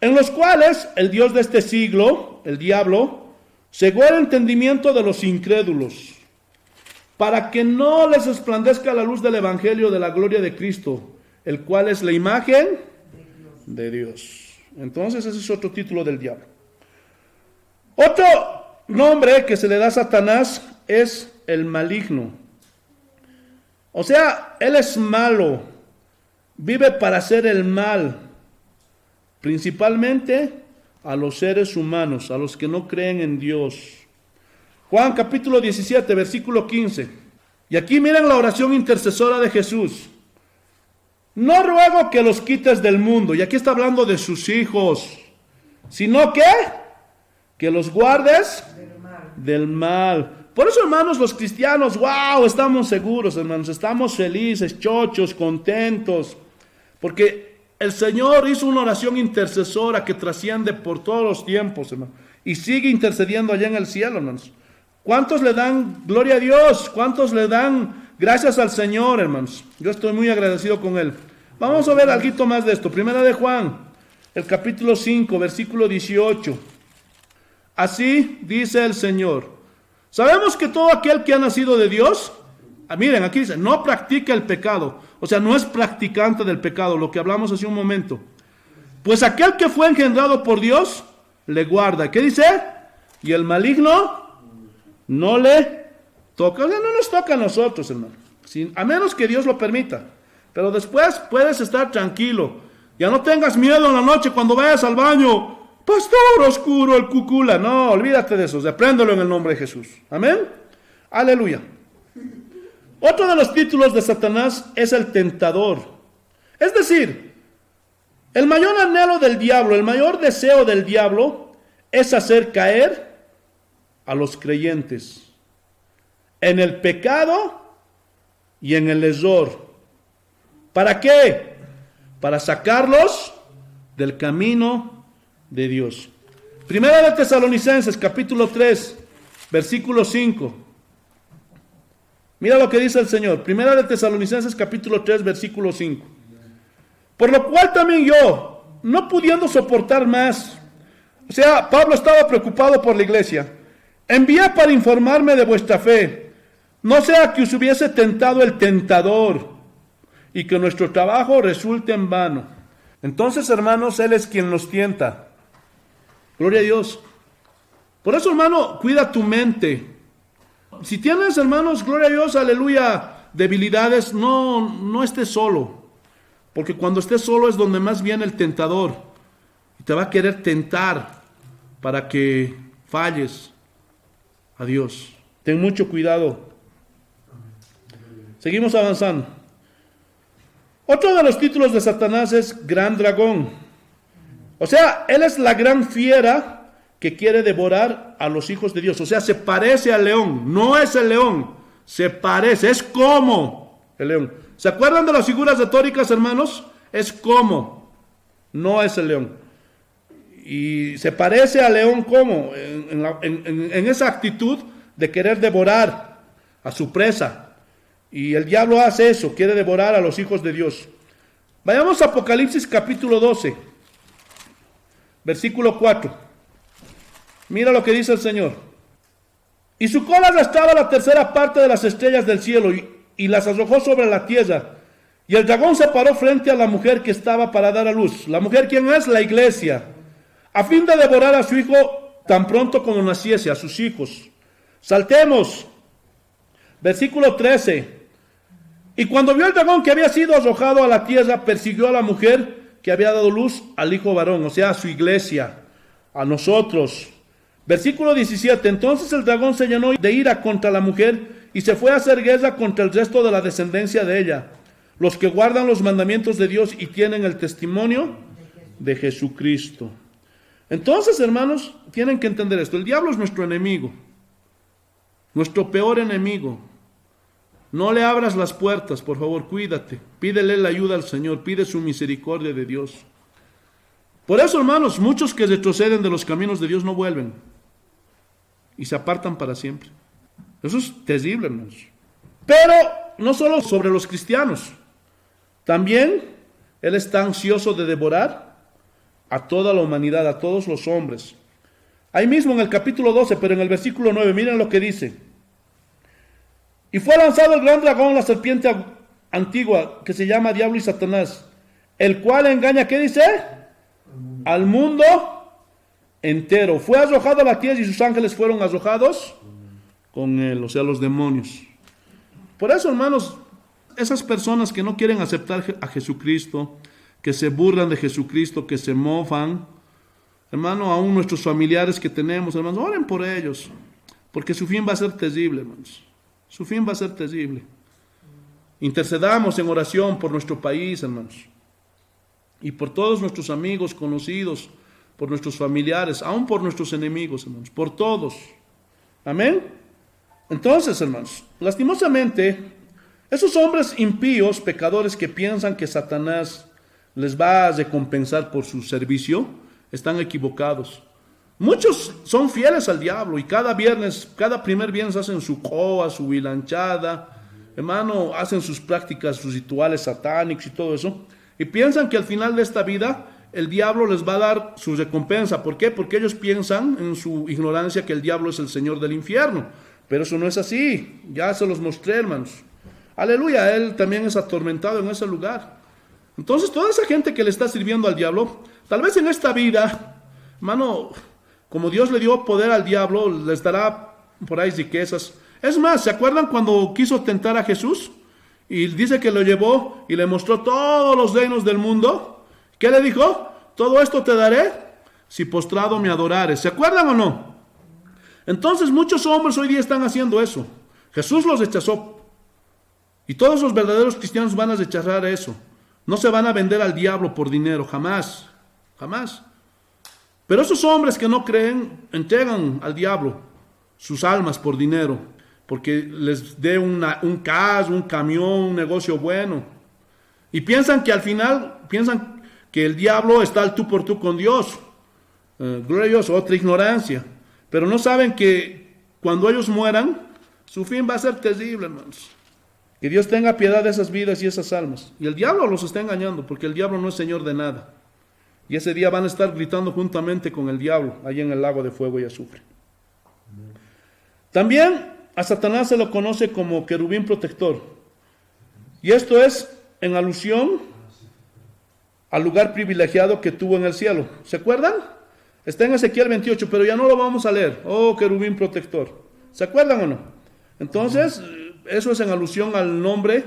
En los cuales el Dios de este siglo, el diablo, cegó el entendimiento de los incrédulos, para que no les resplandezca la luz del evangelio de la gloria de Cristo, el cual es la imagen de Dios. Entonces ese es otro título del diablo. Otro nombre que se le da a Satanás es el maligno. O sea, él es malo, vive para hacer el mal, principalmente a los seres humanos, a los que no creen en Dios. Juan capítulo 17, versículo 15. Y aquí miren la oración intercesora de Jesús. No ruego que los quites del mundo, y aquí está hablando de sus hijos, sino que los guardes del mal. Por eso, hermanos, los cristianos, wow, estamos seguros, hermanos, estamos felices, chochos, contentos, porque el Señor hizo una oración intercesora que trasciende por todos los tiempos, hermanos, y sigue intercediendo allá en el cielo, hermanos. ¿Cuántos le dan gloria a Dios? ¿Cuántos le dan gracias al Señor, hermanos? Yo estoy muy agradecido con Él. Vamos a ver algo más de esto. Primera de Juan, el capítulo 5, versículo 18. Así dice el Señor. Sabemos que todo aquel que ha nacido de Dios, miren, aquí dice, no practica el pecado. O sea, no es practicante del pecado, lo que hablamos hace un momento. Pues aquel que fue engendrado por Dios, le guarda. ¿Qué dice? Y el maligno no le toca. O sea, no nos toca a nosotros, hermano. A menos que Dios lo permita. Pero después puedes estar tranquilo. Ya no tengas miedo en la noche cuando vayas al baño. Pastor oscuro, el cucula. No, olvídate de eso. Repréndelo en el nombre de Jesús. Amén. Aleluya. Otro de los títulos de Satanás es el tentador. Es decir, el mayor anhelo del diablo, el mayor deseo del diablo es hacer caer a los creyentes en el pecado y en el error. ¿Para qué? Para sacarlos del camino de Dios. Primera de Tesalonicenses, capítulo 3, versículo 5. Mira lo que dice el Señor. Primera de Tesalonicenses, capítulo 3, versículo 5. Por lo cual también yo, no pudiendo soportar más, o sea, Pablo estaba preocupado por la iglesia, envié para informarme de vuestra fe, no sea que os hubiese tentado el tentador, y que nuestro trabajo resulte en vano. Entonces, hermanos, Él es quien nos tienta. Gloria a Dios. Por eso, hermano, cuida tu mente. Si tienes, hermanos, gloria a Dios, aleluya, debilidades, no estés solo. Porque cuando estés solo es donde más viene el tentador. Y te va a querer tentar para que falles a Dios. Ten mucho cuidado. Seguimos avanzando. Otro de los títulos de Satanás es Gran Dragón. O sea, él es la gran fiera que quiere devorar a los hijos de Dios. O sea, se parece al león. No es el león. Se parece. Es como el león. ¿Se acuerdan de las figuras retóricas, hermanos? Es como. No es el león. Y se parece al león como. En esa actitud de querer devorar a su presa. Y el diablo hace eso, quiere devorar a los hijos de Dios. Vayamos a Apocalipsis capítulo 12, versículo 4. Mira lo que dice el Señor. Y su cola arrastraba la tercera parte de las estrellas del cielo y las arrojó sobre la tierra. Y el dragón se paró frente a la mujer que estaba para dar a luz. ¿La mujer quién es? La iglesia. A fin de devorar a su hijo tan pronto como naciese, a sus hijos. Saltemos. Versículo 13. Y cuando vio el dragón que había sido arrojado a la tierra, persiguió a la mujer que había dado luz al hijo varón, o sea, a su iglesia, a nosotros. Versículo 17, entonces el dragón se llenó de ira contra la mujer y se fue a hacer guerra contra el resto de la descendencia de ella, los que guardan los mandamientos de Dios y tienen el testimonio de Jesucristo. Entonces, hermanos, tienen que entender esto. El diablo es nuestro enemigo, nuestro peor enemigo. No le abras las puertas, por favor, cuídate. Pídele la ayuda al Señor, pide su misericordia de Dios. Por eso, hermanos, muchos que retroceden de los caminos de Dios no vuelven y se apartan para siempre. Eso es terrible, hermanos. Pero no solo sobre los cristianos, también Él está ansioso de devorar a toda la humanidad, a todos los hombres. Ahí mismo en el capítulo 12, pero en el versículo 9, miren lo que dice. Y fue lanzado el gran dragón, la serpiente antigua, que se llama Diablo y Satanás, el cual engaña, ¿qué dice? Al mundo entero. Fue arrojado a la tierra y sus ángeles fueron arrojados con él, o sea, los demonios. Por eso, hermanos, esas personas que no quieren aceptar a Jesucristo, que se burlan de Jesucristo, que se mofan, hermano, aún nuestros familiares que tenemos, hermanos, oren por ellos, porque su fin va a ser terrible, hermanos. Su fin va a ser terrible. Intercedamos en oración por nuestro país, hermanos, y por todos nuestros amigos, conocidos, por nuestros familiares, aún por nuestros enemigos, hermanos, por todos. Amén. Entonces, hermanos, lastimosamente, esos hombres impíos, pecadores que piensan que Satanás les va a recompensar por su servicio, están equivocados. Muchos son fieles al diablo y cada primer viernes hacen su coa, su hilanchada, hermano, hacen sus prácticas, sus rituales satánicos y todo eso, y piensan que al final de esta vida el diablo les va a dar su recompensa. ¿Por qué? Porque ellos piensan en su ignorancia que el diablo es el señor del infierno, pero eso no es así. Ya se los mostré, hermanos. Aleluya, él también es atormentado en ese lugar. Entonces toda esa gente que le está sirviendo al diablo, tal vez en esta vida, hermano, como Dios le dio poder al diablo, les dará por ahí riquezas. Es más, ¿se acuerdan cuando quiso tentar a Jesús? Y dice que lo llevó y le mostró todos los reinos del mundo. ¿Qué le dijo? Todo esto te daré si postrado me adorares. ¿Se acuerdan o no? Entonces muchos hombres hoy día están haciendo eso. Jesús los rechazó. Y todos los verdaderos cristianos van a rechazar eso. No se van a vender al diablo por dinero, jamás. Jamás. Pero esos hombres que no creen, entregan al diablo sus almas por dinero, porque les dé un carro, un camión, un negocio bueno. Y piensan que al final, piensan que el diablo está al tú por tú con Dios. Gloria a Dios, otra ignorancia. Pero no saben que cuando ellos mueran, su fin va a ser terrible, hermanos. Que Dios tenga piedad de esas vidas y esas almas. Y el diablo los está engañando, porque el diablo no es señor de nada. Y ese día van a estar gritando juntamente con el diablo, allí en el lago de fuego y azufre. También a Satanás se lo conoce como querubín protector. Y esto es en alusión al lugar privilegiado que tuvo en el cielo. ¿Se acuerdan? Está en Ezequiel 28, pero ya no lo vamos a leer. Oh, querubín protector. ¿Se acuerdan o no? Entonces, eso es en alusión al nombre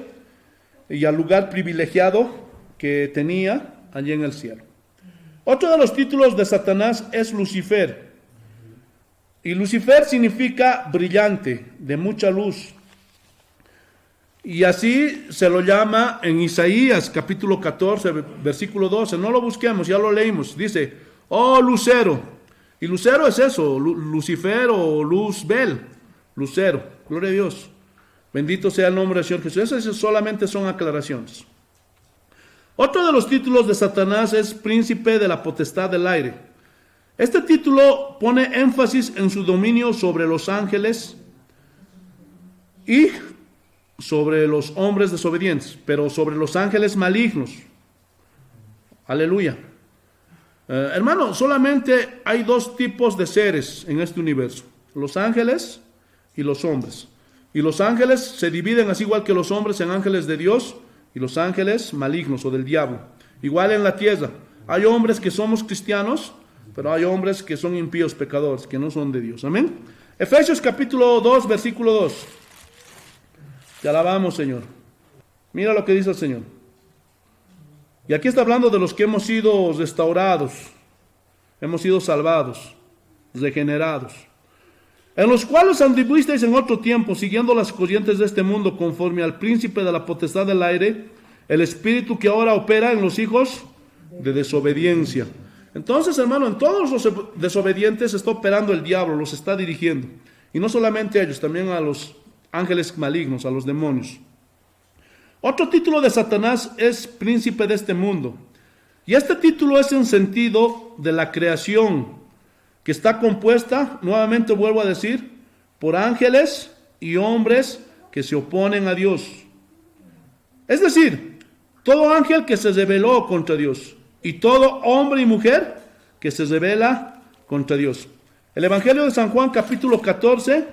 y al lugar privilegiado que tenía allí en el cielo. Otro de los títulos de Satanás es Lucifer. Y Lucifer significa brillante, de mucha luz. Y así se lo llama en Isaías capítulo 14, versículo 12. No lo busquemos, ya lo leímos. Dice, oh lucero. Y lucero es eso, Lucifer o Luzbel. Lucero, gloria a Dios. Bendito sea el nombre del Señor Jesús. Esas solamente son aclaraciones. Otro de los títulos de Satanás es príncipe de la potestad del aire. Este título pone énfasis en su dominio sobre los ángeles y sobre los hombres desobedientes, pero sobre los ángeles malignos. Aleluya. Hermano, solamente hay dos tipos de seres en este universo: los ángeles y los hombres. Y los ángeles se dividen así igual que los hombres en ángeles de Dios y los ángeles malignos o del diablo. Igual en la tierra. Hay hombres que somos cristianos, pero hay hombres que son impíos, pecadores, que no son de Dios. Amén. Efesios capítulo 2, versículo 2. Te alabamos, Señor. Mira lo que dice el Señor. Y aquí está hablando de los que hemos sido restaurados, hemos sido salvados, regenerados, en los cuales anduvisteis en otro tiempo, siguiendo las corrientes de este mundo, conforme al príncipe de la potestad del aire, el espíritu que ahora opera en los hijos de desobediencia. Entonces, hermano, en todos los desobedientes está operando el diablo, los está dirigiendo. Y no solamente a ellos, también a los ángeles malignos, a los demonios. Otro título de Satanás es príncipe de este mundo. Y este título es en sentido de la creación, que está compuesta, nuevamente vuelvo a decir, por ángeles y hombres que se oponen a Dios. Es decir, todo ángel que se rebeló contra Dios y todo hombre y mujer que se rebela contra Dios. El Evangelio de San Juan, capítulo 14,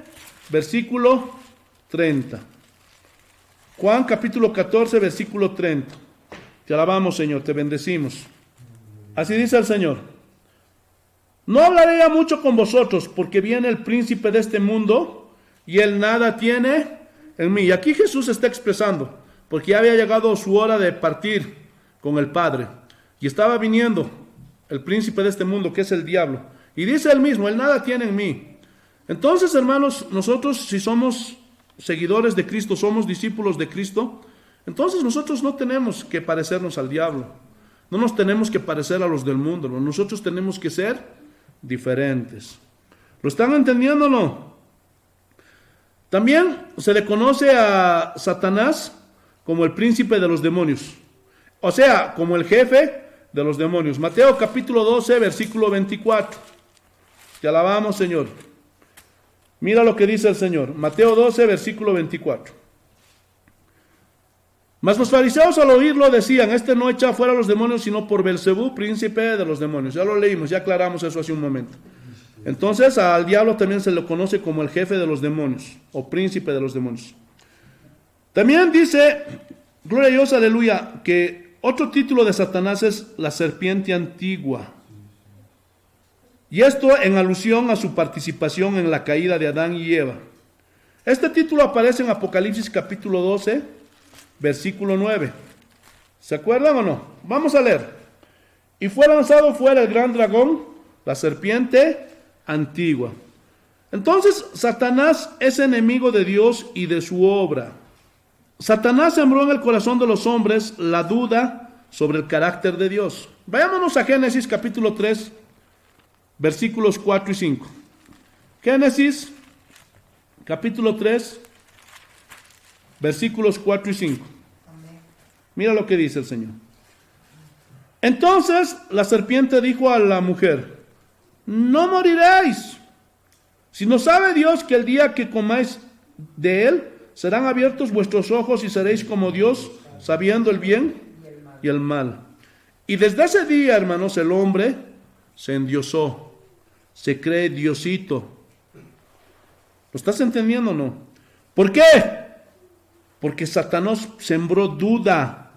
versículo 30. Juan, capítulo 14, versículo 30. Te alabamos, Señor, te bendecimos. Así dice el Señor: no hablaré ya mucho con vosotros, porque viene el príncipe de este mundo, y él nada tiene en mí. Y aquí Jesús está expresando, porque ya había llegado su hora de partir con el Padre, y estaba viniendo el príncipe de este mundo, que es el diablo. Y dice él mismo, él nada tiene en mí. Entonces, hermanos, nosotros si somos seguidores de Cristo, somos discípulos de Cristo, entonces nosotros no tenemos que parecernos al diablo. No nos tenemos que parecer a los del mundo. Nosotros tenemos que ser diferentes. ¿Lo están entendiendo o no? También se le conoce a Satanás como el príncipe de los demonios. O sea, como el jefe de los demonios. Mateo capítulo 12, versículo 24. Te alabamos, Señor. Mira lo que dice el Señor. Mateo 12, versículo 24. Mas los fariseos al oírlo decían: este no echa fuera a los demonios sino por Belcebú, príncipe de los demonios. Ya lo leímos, ya aclaramos eso hace un momento. Entonces al diablo también se le conoce como el jefe de los demonios o príncipe de los demonios. También dice, gloria a Dios, aleluya, que otro título de Satanás es la serpiente antigua. Y esto en alusión a su participación en la caída de Adán y Eva. Este título aparece en Apocalipsis capítulo 12, versículo 9. ¿Se acuerdan o no? Vamos a leer. Y fue lanzado fuera el gran dragón, la serpiente antigua. Entonces, Satanás es enemigo de Dios y de su obra. Satanás sembró en el corazón de los hombres la duda sobre el carácter de Dios. Vayámonos a Génesis capítulo 3, versículos 4 y 5. Génesis capítulo 3, versículos 4 y 5. Mira lo que dice el Señor. Entonces la serpiente dijo a la mujer: no moriréis, sino sabe Dios que el día que comáis de él, serán abiertos vuestros ojos y seréis como Dios, sabiendo el bien y el mal. Y desde ese día, hermanos, el hombre se endiosó, se cree Diosito. ¿Lo estás entendiendo o no? ¿Por qué? Porque Satanás sembró duda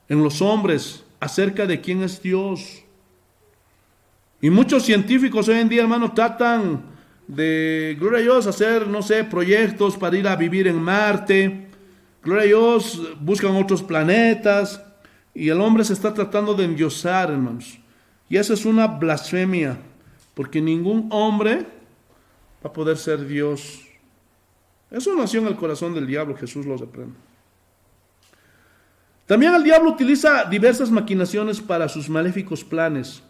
en los hombres acerca de quién es Dios. Y muchos científicos hoy en día, hermano, tratan de, gloria a Dios, hacer, no sé, proyectos para ir a vivir en Marte. Gloria a Dios, buscan otros planetas. Y el hombre se está tratando de endiosar, hermanos. Y esa es una blasfemia, porque ningún hombre va a poder ser Dios. Eso nació en el corazón del diablo, Jesús lo reprende. También el diablo utiliza diversas maquinaciones para sus maléficos planes.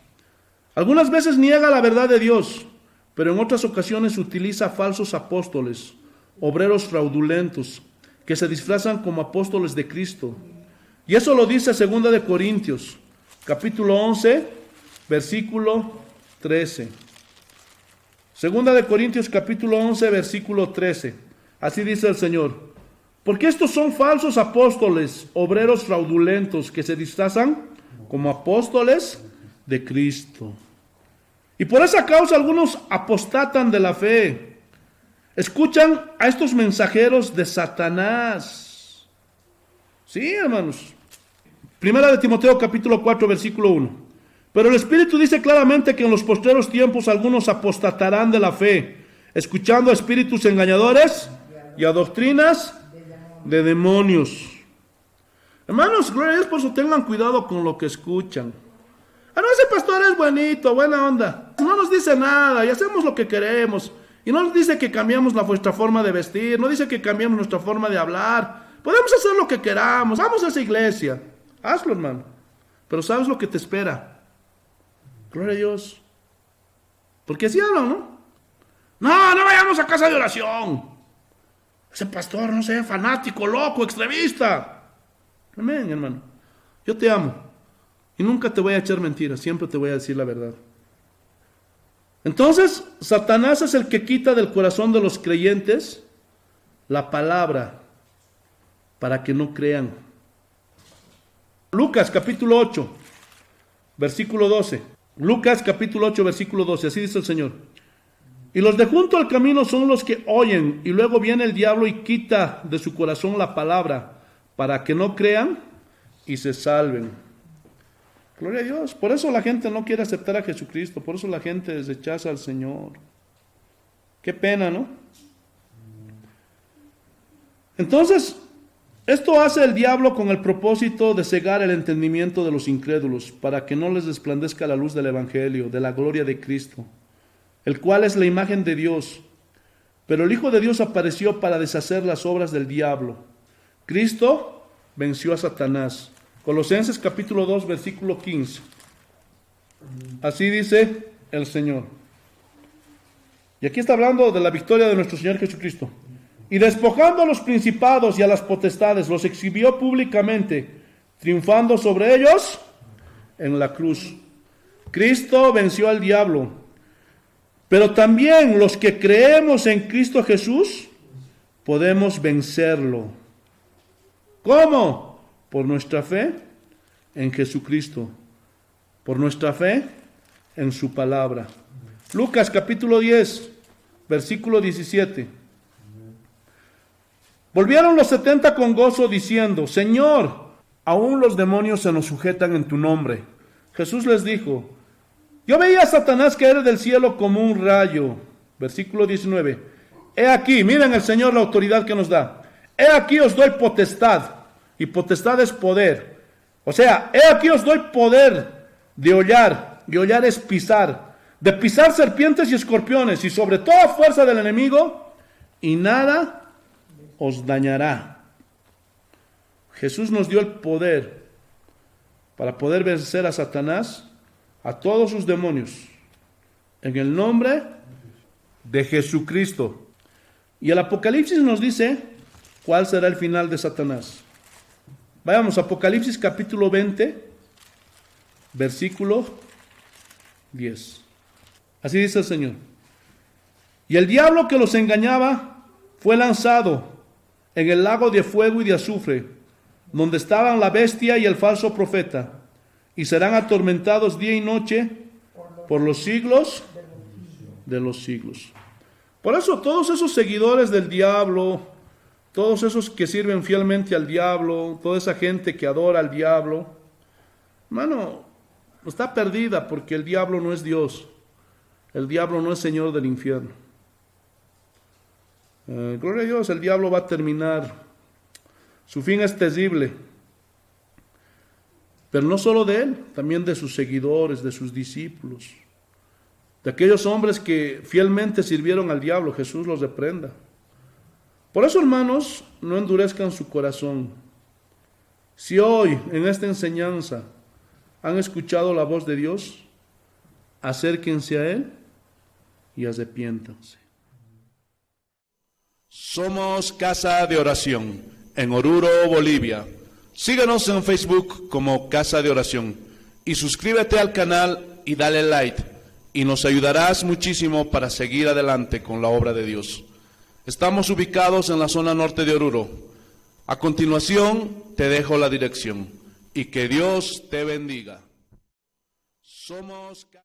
Algunas veces niega la verdad de Dios, pero en otras ocasiones utiliza falsos apóstoles, obreros fraudulentos, que se disfrazan como apóstoles de Cristo. Y eso lo dice 2 de Corintios, capítulo 11, versículo 13. 2 de Corintios, capítulo 11, versículo 13. Así dice el Señor: porque estos son falsos apóstoles, obreros fraudulentos, que se disfrazan como apóstoles de Cristo. Y por esa causa algunos apostatan de la fe. Escuchan a estos mensajeros de Satanás. Sí, hermanos. Primera de Timoteo capítulo 4, versículo 1. Pero el Espíritu dice claramente que en los postreros tiempos algunos apostatarán de la fe, escuchando a espíritus engañadores y a doctrinas de demonios. Hermanos, gloria a Dios, por eso tengan cuidado con lo que escuchan. Ah, no, ese pastor es bonito, buena onda. No nos dice nada y hacemos lo que queremos. Y no nos dice que cambiamos nuestra forma de vestir, no dice que cambiamos nuestra forma de hablar. Podemos hacer lo que queramos, vamos a esa iglesia. Hazlo, hermano. Pero ¿sabes lo que te espera? Gloria a Dios. Porque así hablan, ¿no? No, no vayamos a casa de oración. Ese pastor, no sé, fanático, loco, extremista. Amén, hermano. Yo te amo. Y nunca te voy a echar mentiras, siempre te voy a decir la verdad. Entonces, Satanás es el que quita del corazón de los creyentes la palabra para que no crean. Lucas capítulo 8, versículo 12. Lucas capítulo 8, versículo 12, así dice el Señor. Y los de junto al camino son los que oyen, y luego viene el diablo y quita de su corazón la palabra, para que no crean y se salven. Gloria a Dios. Por eso la gente no quiere aceptar a Jesucristo, por eso la gente rechaza al Señor. Qué pena, ¿no? Entonces, esto hace el diablo con el propósito de cegar el entendimiento de los incrédulos, para que no les resplandezca la luz del Evangelio, de la gloria de Cristo, el cual es la imagen de Dios. Pero el Hijo de Dios apareció para deshacer las obras del diablo. Cristo venció a Satanás. Colosenses capítulo 2, versículo 15. Así dice el Señor. Y aquí está hablando de la victoria de nuestro Señor Jesucristo. Y despojando a los principados y a las potestades, los exhibió públicamente, triunfando sobre ellos en la cruz. Cristo venció al diablo. Pero también los que creemos en Cristo Jesús, podemos vencerlo. ¿Cómo? Por nuestra fe en Jesucristo. Por nuestra fe en su palabra. Lucas capítulo 10, versículo 17. Volvieron los 70 con gozo diciendo: Señor, aún los demonios se nos sujetan en tu nombre. Jesús les dijo: yo veía a Satanás caer del cielo como un rayo. Versículo 19. He aquí, miren el Señor la autoridad que nos da. He aquí os doy potestad, y potestad es poder. O sea, he aquí os doy poder de hollar, y hollar es pisar, de pisar serpientes y escorpiones, y sobre toda fuerza del enemigo, y nada os dañará. Jesús nos dio el poder para poder vencer a Satanás, a todos sus demonios, en el nombre de Jesucristo. Y el Apocalipsis nos dice cuál será el final de Satanás. Vayamos a Apocalipsis capítulo 20, versículo 10. Así dice el Señor. Y el diablo que los engañaba fue lanzado en el lago de fuego y de azufre, donde estaban la bestia y el falso profeta, y serán atormentados día y noche por los siglos de los siglos. Por eso todos esos seguidores del diablo, todos esos que sirven fielmente al diablo, toda esa gente que adora al diablo, hermano, está perdida, porque el diablo no es Dios. El diablo no es Señor del infierno. Gloria a Dios, el diablo va a terminar. Su fin es terrible. Pero no solo de él, también de sus seguidores, de sus discípulos, de aquellos hombres que fielmente sirvieron al diablo. Jesús los reprenda. Por eso, hermanos, no endurezcan su corazón. Si hoy, en esta enseñanza, han escuchado la voz de Dios, acérquense a Él y arrepiéntanse. Somos Casa de Oración, en Oruro, Bolivia. Síguenos en Facebook como Casa de Oración y suscríbete al canal y dale like, y nos ayudarás muchísimo para seguir adelante con la obra de Dios. Estamos ubicados en la zona norte de Oruro. A continuación te dejo la dirección, y que Dios te bendiga. Somos